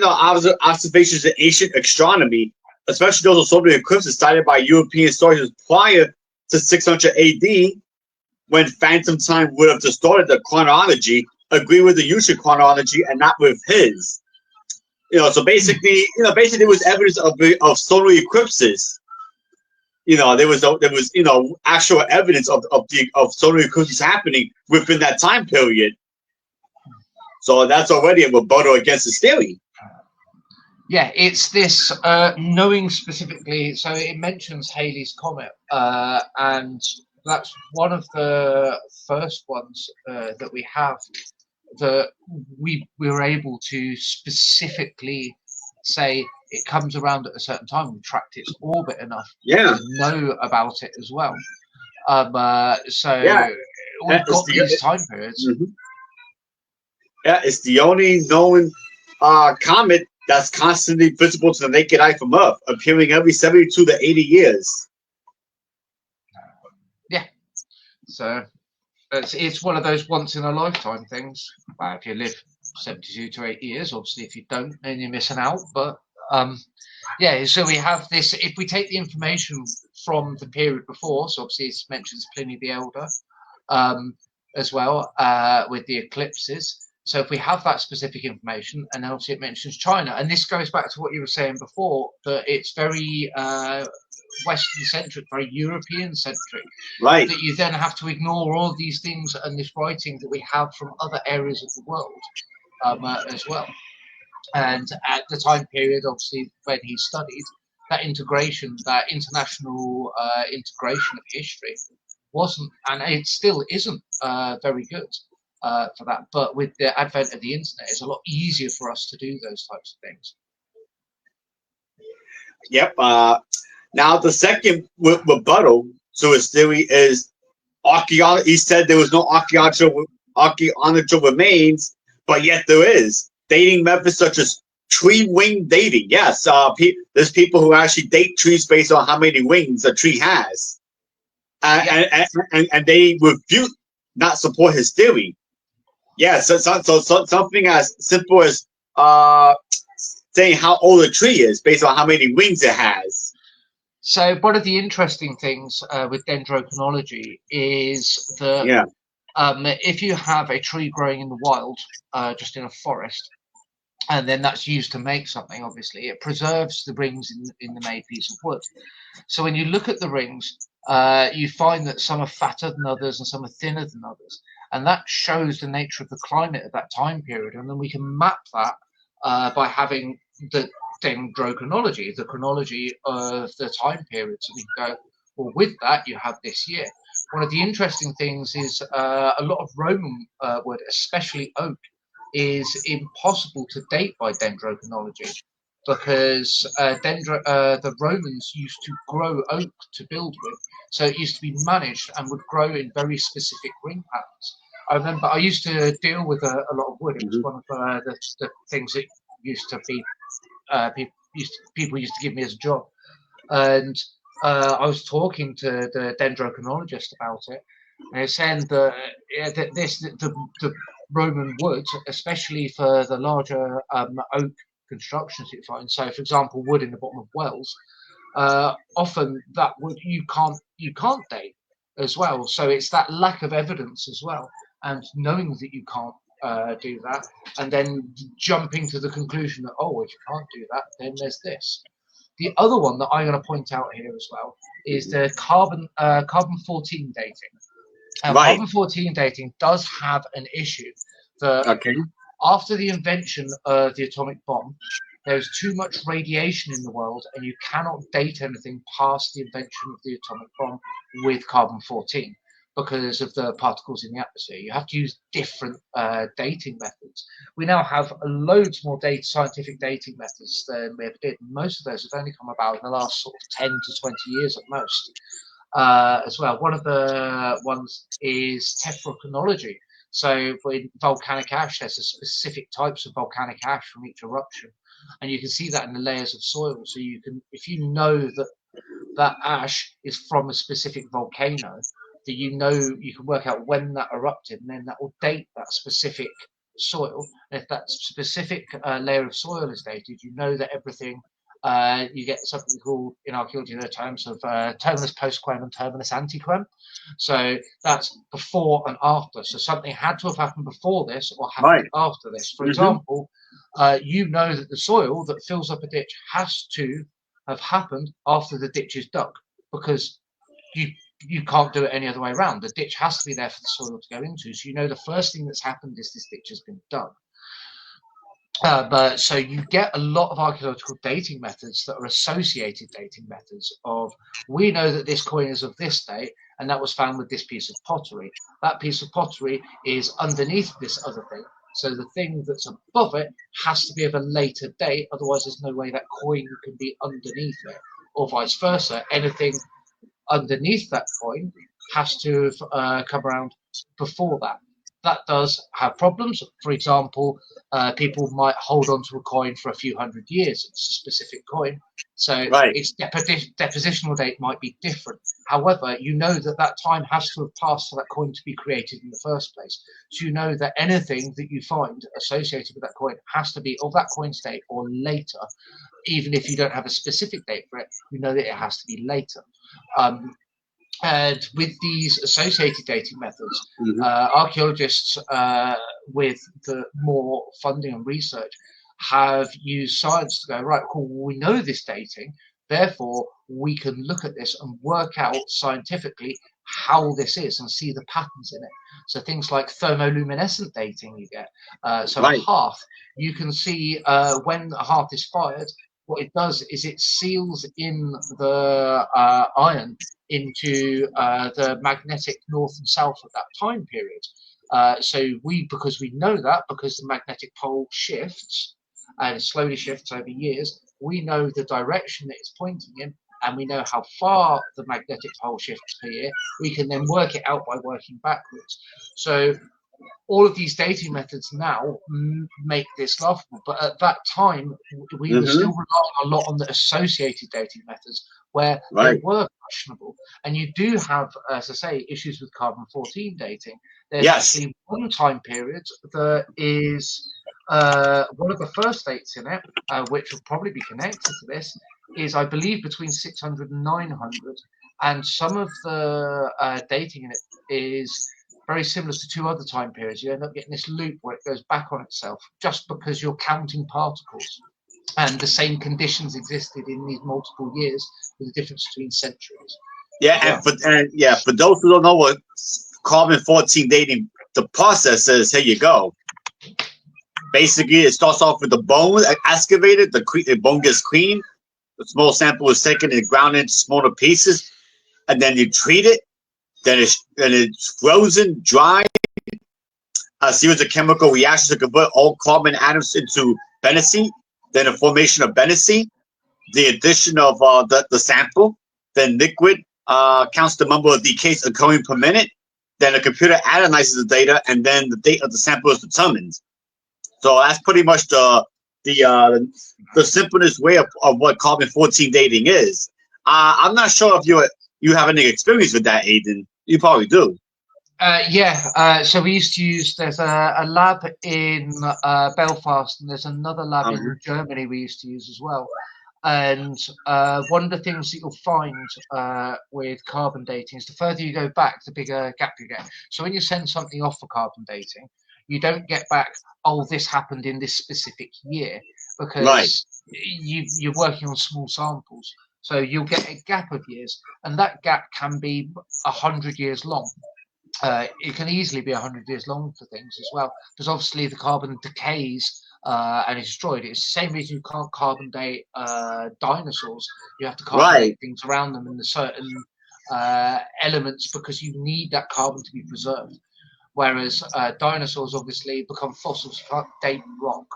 observations in ancient astronomy, especially those of solar eclipses cited by European historians prior to 600 AD, when phantom time would have distorted the chronology, agree with the usual chronology and not with his. So basically there was evidence of solar eclipses. There was actual evidence of solar eclipses happening within that time period. So that's already a rebuttal against his theory. Yeah, it's this knowing specifically. So it mentions Halley's Comet, and that's one of the first ones that we have that we were able to specifically say it comes around at a certain time. We tracked its orbit enough to know about it as well. We've got these time periods. Mm-hmm. Yeah, it's the only known comet that's constantly visible to the naked eye from Earth, appearing every 72 to 80 years. Yeah. So it's one of those once in a lifetime things. If you live 72 to 80 years, obviously if you don't, then you're missing out. But so we have this. If we take the information from the period before, so obviously it mentions Pliny the Elder as well with the eclipses. So if we have that specific information, and obviously it mentions China, and this goes back to what you were saying before, that it's very Western-centric, very European-centric. Right. That you then have to ignore all these things and this writing that we have from other areas of the world as well. And at the time period, obviously, when he studied, that integration, that international integration of history wasn't, and it still isn't very good. For that, but with the advent of the internet, it's a lot easier for us to do those types of things. Yep. Now the second rebuttal to his theory is archaeology. He said there was no archaeological remains, but yet there is dating methods such as tree wing dating. Yes, there's people who actually date trees based on how many wings a tree has, and they refute, not support his theory. Yeah, so something as simple as saying how old a tree is based on how many wings it has. So one of the interesting things with dendrochronology is that if you have a tree growing in the wild, just in a forest, and then that's used to make something, obviously, it preserves the rings in the made piece of wood. So when you look at the rings, you find that some are fatter than others and some are thinner than others. And that shows the nature of the climate at that time period. And then we can map that by having the dendrochronology, the chronology of the time period. So we can go, well, with that, you have this year. One of the interesting things is a lot of Roman wood, especially oak, is impossible to date by dendrochronology because the Romans used to grow oak to build with. So it used to be managed and would grow in very specific ring patterns. I remember I used to deal with a lot of wood. It was one of the things that used to be people used to give me as a job. And I was talking to the dendrochronologist about it, and he was saying that the Roman wood, especially for the larger oak constructions you find. So, for example, wood in the bottom of wells. Often that wood you can't date as well. So it's that lack of evidence as well, and knowing that you can't do that, and then jumping to the conclusion that if you can't do that, then there's this. The other one that I'm going to point out here as well is the carbon-14 dating. Now, Right. carbon-14 dating does have an issue that Okay. after the invention of the atomic bomb, there's too much radiation in the world, and you cannot date anything past the invention of the atomic bomb with carbon-14 because of the particles in the atmosphere. You have to use different dating methods. We now have loads more scientific dating methods than we ever did. Most of those have only come about in the last sort of 10 to 20 years at most. As well, one of the ones is tephrochronology. So in volcanic ash, there's a specific types of volcanic ash from each eruption, and you can see that in the layers of soil. So you can, if you know that that ash is from a specific volcano, that you can work out when that erupted, and then that will date that specific soil. And if that specific layer of soil is dated, you know that everything. You get something called in archaeology the terms of terminus postquem and terminus antequem. So that's before and after. So something had to have happened before this or happened after this. For example, you know that the soil that fills up a ditch has to have happened after the ditch is dug, because you can't do it any other way around. The ditch has to be there for the soil to go into. So you know the first thing that's happened is this ditch has been dug. But so you get a lot of archaeological dating methods that are associated dating methods of, we know that this coin is of this date and that was found with this piece of pottery. That piece of pottery is underneath this other thing. So the thing that's above it has to be of a later date. Otherwise, there's no way that coin can be underneath it, or vice versa. Anything underneath that coin has to have come around before that. That does have problems. For example, people might hold on to a coin for a few hundred years. It's a specific coin, so its depositional date might be different. However, you know that that time has to have passed for that coin to be created in the first place. So you know that anything that you find associated with that coin has to be of that coin's date or later. Even if you don't have a specific date for it, you know that it has to be later. And with these associated dating methods, archaeologists with the more funding and research have used science to go, right, cool, we know this dating, therefore we can look at this and work out scientifically how this is and see the patterns in it. So things like thermoluminescent dating you get. So a hearth, you can see when a hearth is fired, what it does is it seals in the iron into the magnetic north and south of that time period. So because we know that, because the magnetic pole shifts and slowly shifts over years, we know the direction that it's pointing in, and we know how far the magnetic pole shifts per year. We can then work it out by working backwards. So all of these dating methods now make this laughable, but at that time we were still relying a lot on the associated dating methods where they were questionable. And you do have, as I say, issues with carbon-14 dating. There's actually one time period that is one of the first dates in it, which will probably be connected to this, is I believe between 600 and 900, and some of the dating in it is very similar to two other time periods. You end up getting this loop where it goes back on itself just because you're counting particles, and the same conditions existed in these multiple years with the difference between centuries. For those who don't know what carbon-14 dating the process is, here you go. Basically, it starts off with the bone excavated, the bone gets cleaned, the small sample is taken and ground into smaller pieces, and then you treat it. Then it's frozen, dried. A series of chemical reactions to convert all carbon atoms into benzene. Then the formation of benzene, the addition of the sample. Then liquid counts the number of decays occurring per minute. Then the computer analyzes the data, and then the date of the sample is determined. So that's pretty much the simplest way of what carbon-14 dating is. I'm not sure if you have any experience with that, Aidan. You probably do. So we used to use, there's a lab in Belfast, and there's another lab in Germany we used to use as well. And one of the things that you'll find with carbon dating is the further you go back, the bigger gap you get. So when you send something off for carbon dating, you don't get back, oh, this happened in this specific year, because you're working on small samples. So you'll get a gap of years, and that gap can be 100 years long. It can easily be 100 years long for things as well, because obviously the carbon decays and is destroyed. It's the same reason you can't carbon date dinosaurs. You have to carbon date things around them in the certain elements because you need that carbon to be preserved. Whereas dinosaurs obviously become fossils. You can't date rock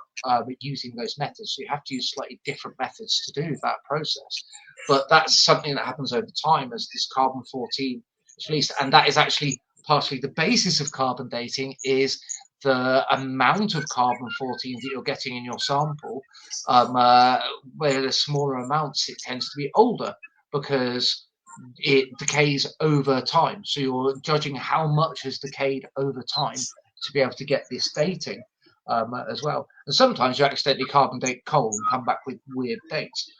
using those methods. So you have to use slightly different methods to do that process. But that's something that happens over time as this carbon-14 is released. And that is actually partially the basis of carbon dating is the amount of carbon-14 that you're getting in your sample. Where the smaller amounts, it tends to be older because it decays over time. So you're judging how much has decayed over time to be able to get this dating as well. And sometimes you accidentally carbon date coal and come back with weird dates,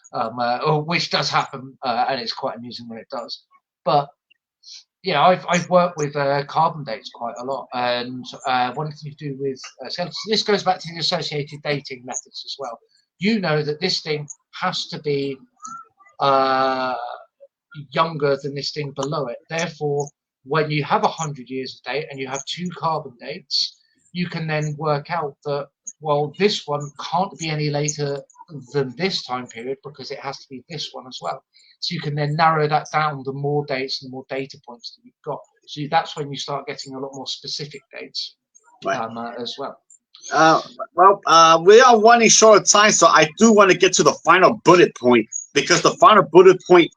which does happen, and it's quite amusing when it does. But yeah, I've worked with carbon dates quite a lot, and one thing to do with this goes back to the associated dating methods as well. You know that this thing has to be younger than this thing below it. Therefore, when you have 100 years of date and you have 2 carbon dates, you can then work out that, well, this one can't be any later than this time period because it has to be this one as well. So you can then narrow that down, the more dates and the more data points that you've got. So that's when you start getting a lot more specific dates as well. We are running short of time, so I do want to get to the final bullet point, because the final bullet point,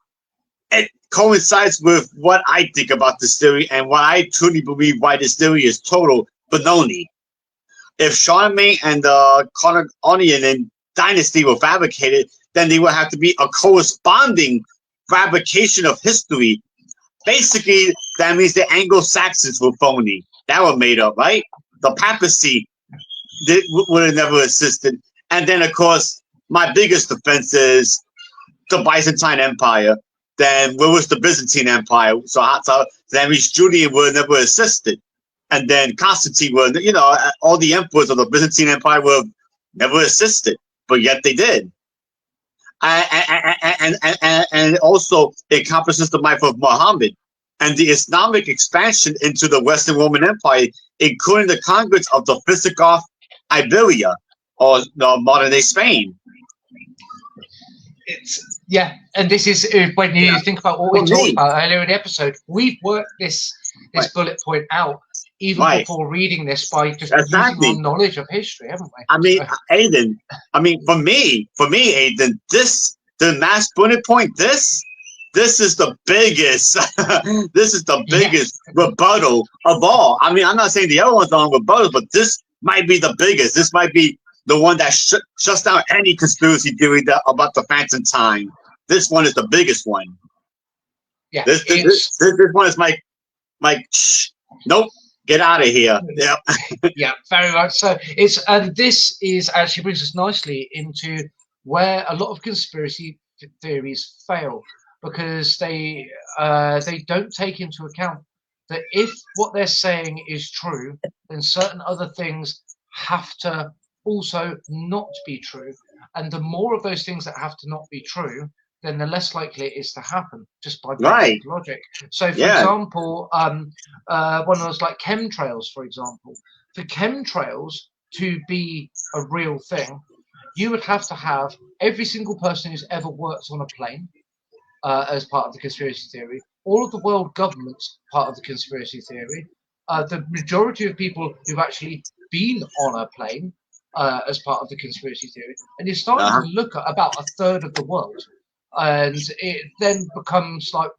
it coincides with what I think about this theory and what I truly believe why this theory is total baloney. If Charlemagne and the Carnarvonian dynasty were fabricated, then they would have to be a corresponding fabrication of history. Basically, that means the Anglo-Saxons were phony. That were made up, right? The papacy would have never assisted. And then, of course, my biggest defense is the Byzantine Empire. Then where was the Byzantine Empire? So that means Julian would have never assisted. And then Constantine would, all the emperors of the Byzantine Empire would have never assisted, but yet they did. And also it encompasses the life of Muhammad and the Islamic expansion into the Western Roman Empire, including the conquest of the Visigoth Iberia, or modern-day Spain. And this is when you think about what we talked about earlier in the episode. We've worked this bullet point out even before reading this by just using our knowledge of history, haven't we? I mean, Aiden. For me, Aiden, the last bullet point. This is the biggest. This is the biggest rebuttal of all. I mean, I'm not saying the other ones aren't rebuttals, but this might be the biggest. This might be the one that shuts down any conspiracy theory about the phantom time. This one is the biggest one. Yeah, this one is my nope, get out of here. Yeah, yeah, very much so. This actually brings us nicely into where a lot of conspiracy theories fail, because they don't take into account that if what they're saying is true, then certain other things have to also not be true, and the more of those things that have to not be true, then the less likely it is to happen, just by basic logic. So, for example, one of those like chemtrails, for example, for chemtrails to be a real thing, you would have to have every single person who's ever worked on a plane as part of the conspiracy theory, all of the world governments part of the conspiracy theory, the majority of people who've actually been on a plane as part of the conspiracy theory, and you're starting to look at about a third of the world, and it then becomes like,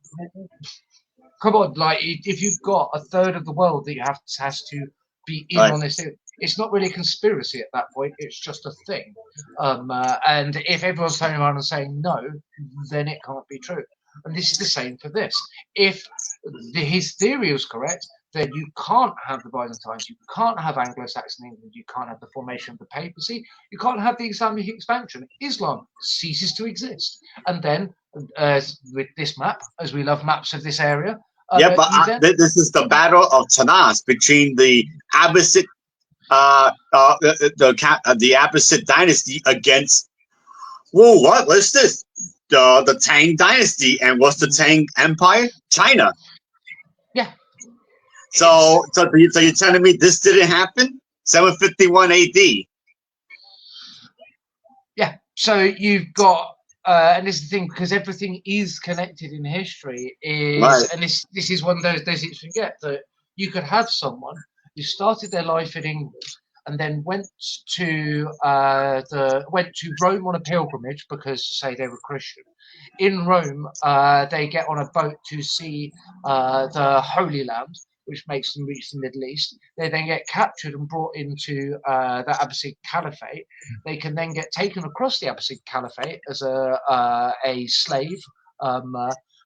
come on, like if you've got a third of the world that has to be in on this thing, it's not really a conspiracy at that point, it's just a thing. And if everyone's turning around and saying no, then it can't be true. And this is the same for this. If his theory was correct, then you can't have the Byzantines, you can't have Anglo-Saxon England, you can't have the formation of the papacy, you can't have the Islamic expansion. Islam ceases to exist. And then, with this map, as we love maps of this area, this is the battle of Tanas between the Abbasid, the Abbasid dynasty against. Whoa! What's this? the Tang Dynasty. And what's the Tang Empire? China. Yeah. So you're telling me this didn't happen? 751 AD. Yeah. So you've got, and this is the thing, because everything is connected in history. Right. And this is one of those days you forget that you could have someone who started their life in England and then went to Rome on a pilgrimage because, say, they were Christian. In Rome, they get on a boat to see the Holy Land, which makes them reach the Middle East. They then get captured and brought into the Abbasid Caliphate. They can then get taken across the Abbasid Caliphate as a slave,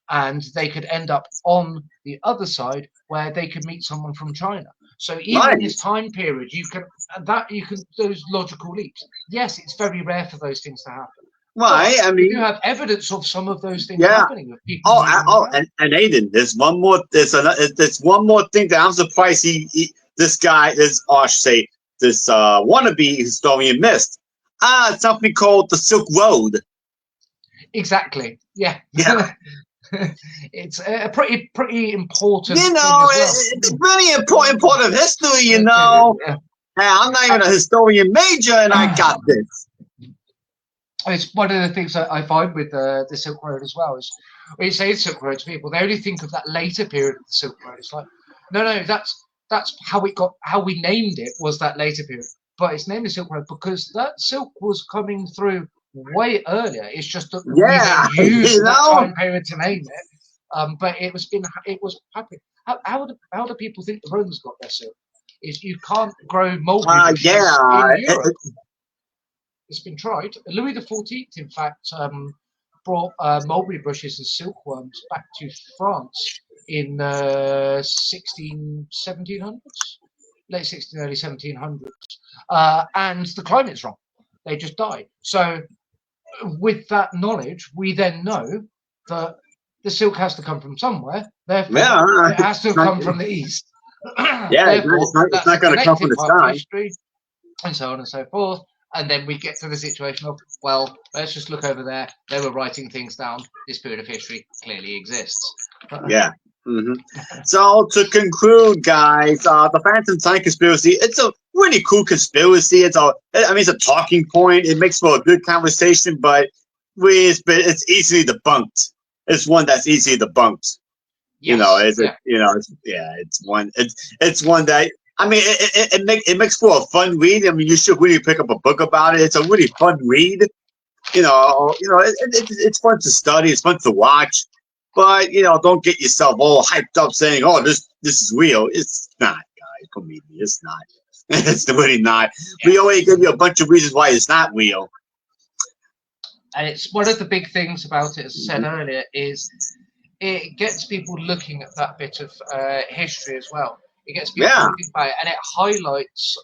and they could end up on the other side where they could meet someone from China. So even in this time period, you can those logical leaps. Yes, it's very rare for those things to happen. Right. I mean, you have evidence of some of those things happening with people. And Aiden, there's one more thing that I'm surprised this wannabe historian missed. Something called the Silk Road. Exactly. Yeah. It's a pretty important. You know, it's a really important part of history. You know, I'm not even a historian major, and I got this. It's one of the things that I find with the Silk Road as well is when you say Silk Road to people, they only think of that later period of the Silk Road. It's like, no, that's how we named it was that later period, but it's named the Silk Road because that silk was coming through way earlier. It's just that we then used that time period to name it. But it was happening. How do people think the Romans got their silk? Is you can't grow mulberry bushes in Europe. It's been tried. Louis XIV, in fact, brought mulberry bushes and silkworms back to France in 1700s, late 1600s, early 1700s. And the climate's wrong. They just died. So with that knowledge, we then know that the silk has to come from somewhere. Therefore, it has to come from the east. Therefore, it's not going to come from the sky. History, and so on and so forth. And then we get to the situation of, well, let's just look over there. They were writing things down. This period of history clearly exists. Yeah. Mm-hmm. So to conclude, guys, the Phantom Time conspiracy, it's a really cool conspiracy. It's a talking point. It makes for a good conversation, but it's easily debunked. It's one that's easily debunked. Yes. It's one that, I mean, it makes for a fun read. I mean, you should really pick up a book about it. It's a really fun read. It's fun to study. It's fun to watch. But don't get yourself all hyped up saying, "Oh, this is real." It's not, guys. Believe me, it's not. It's really not. We already give you a bunch of reasons why it's not real. And it's one of the big things about it, as I said earlier, is it gets people looking at that bit of history as well. It gets people thinking about it, and it highlights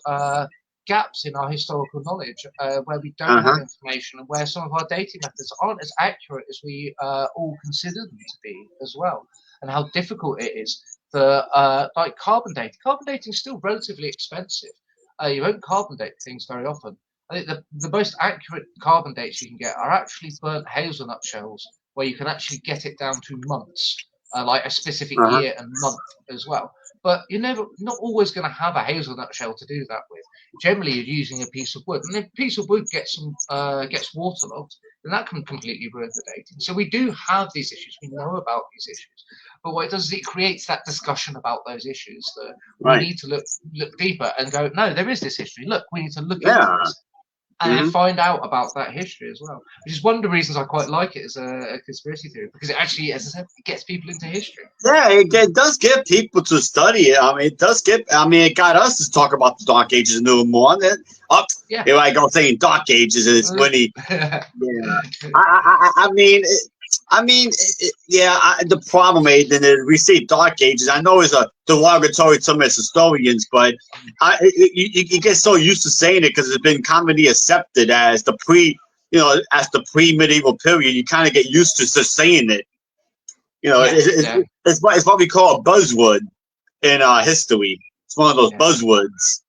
gaps in our historical knowledge where we don't have information and where some of our dating methods aren't as accurate as we all consider them to be as well, and how difficult it is. Like carbon dating. Carbon dating is still relatively expensive. You don't carbon date things very often. I think the most accurate carbon dates you can get are actually burnt hazelnut shells, where you can actually get it down to months, like a specific year and month as well. But you're not always going to have a hazelnut shell to do that with. Generally, you're using a piece of wood, and if a piece of wood gets waterlogged, then that can completely ruin the dating. So we do have these issues. We know about these issues, but what it does is it creates that discussion about those issues that we need to look deeper and go, no, there is this history. Look, we need to look into this. And find out about that history as well, which is one of the reasons I quite like it as a conspiracy theory, because it actually, as I said, it gets people into history. Yeah, it does get people to study it. I mean, it got us to talk about the Dark Ages a little more. Here I go saying Dark Ages, and it's really, the problem is that we say Dark Ages. I know it's a derogatory term as historians, but you get so used to saying it because it's been commonly accepted as the pre-medieval period. You kind of get used to just saying it. It's what we call a buzzword in history. It's one of those buzzwords.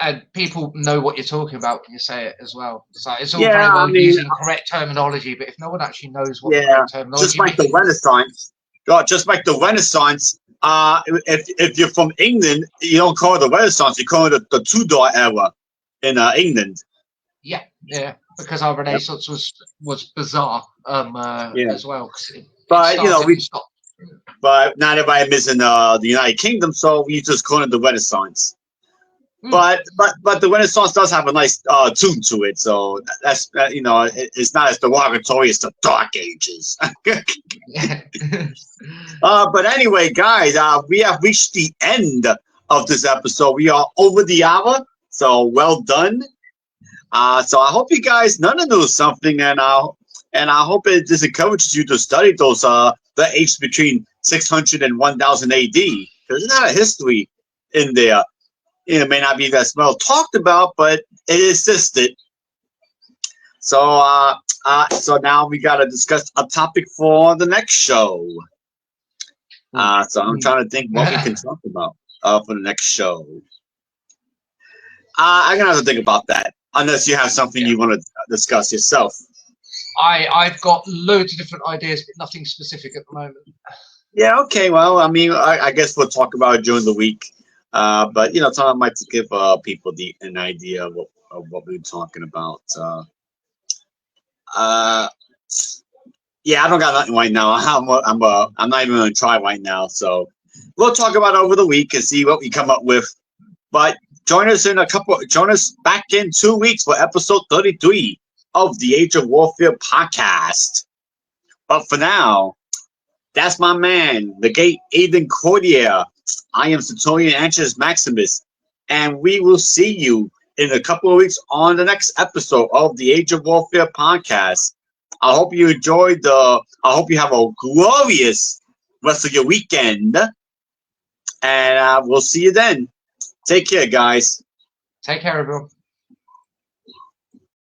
and people know what you're talking about when you say it as well. It's like it's all Yeah, very I well mean, using correct terminology, but if no one actually knows what the yeah, correct just terminology like the means, Renaissance. Just like the Renaissance. If you're from England, you don't call it the Renaissance. You call it the Tudor era in England. yeah, because our Yep. Renaissance was bizarre Yeah, as well. 'Cause it but started and stopped. but not everybody lives in the United Kingdom, so we just call it the Renaissance. But the Renaissance does have a nice tune to it, so that's it's not as derogatory as the Dark Ages. But anyway, guys, we have reached the end of this episode. We are over the hour, so well done. So I hope you guys none of know something, and I hope it just encourages you to study those the age between 600 and 1000 AD, because there's not a history in there. It may not be that well talked about, but it existed. So so now we got to discuss a topic for the next show. So I'm trying to think what we can talk about for the next show. I'm gonna have to think about that, unless you have something you want to discuss yourself. I've got loads of different ideas, but nothing specific at the moment. Yeah. Okay. Well, I mean, I guess we'll talk about it during the week. But I might give people an idea of what we're talking about. Yeah, I don't got nothing right now. I'm not even gonna try right now. So we'll talk about it over the week and see what we come up with. But join us back in 2 weeks for episode 33 of the Age of Warfare podcast. But for now, that's my man, the great Aiden Cordier. I am Centurion Antius Maximus, and we will see you in a couple of weeks on the next episode of the Age of Warfare podcast. I hope you enjoyed I hope you have a glorious rest of your weekend, and we'll see you then. Take care, guys. Take care, everyone.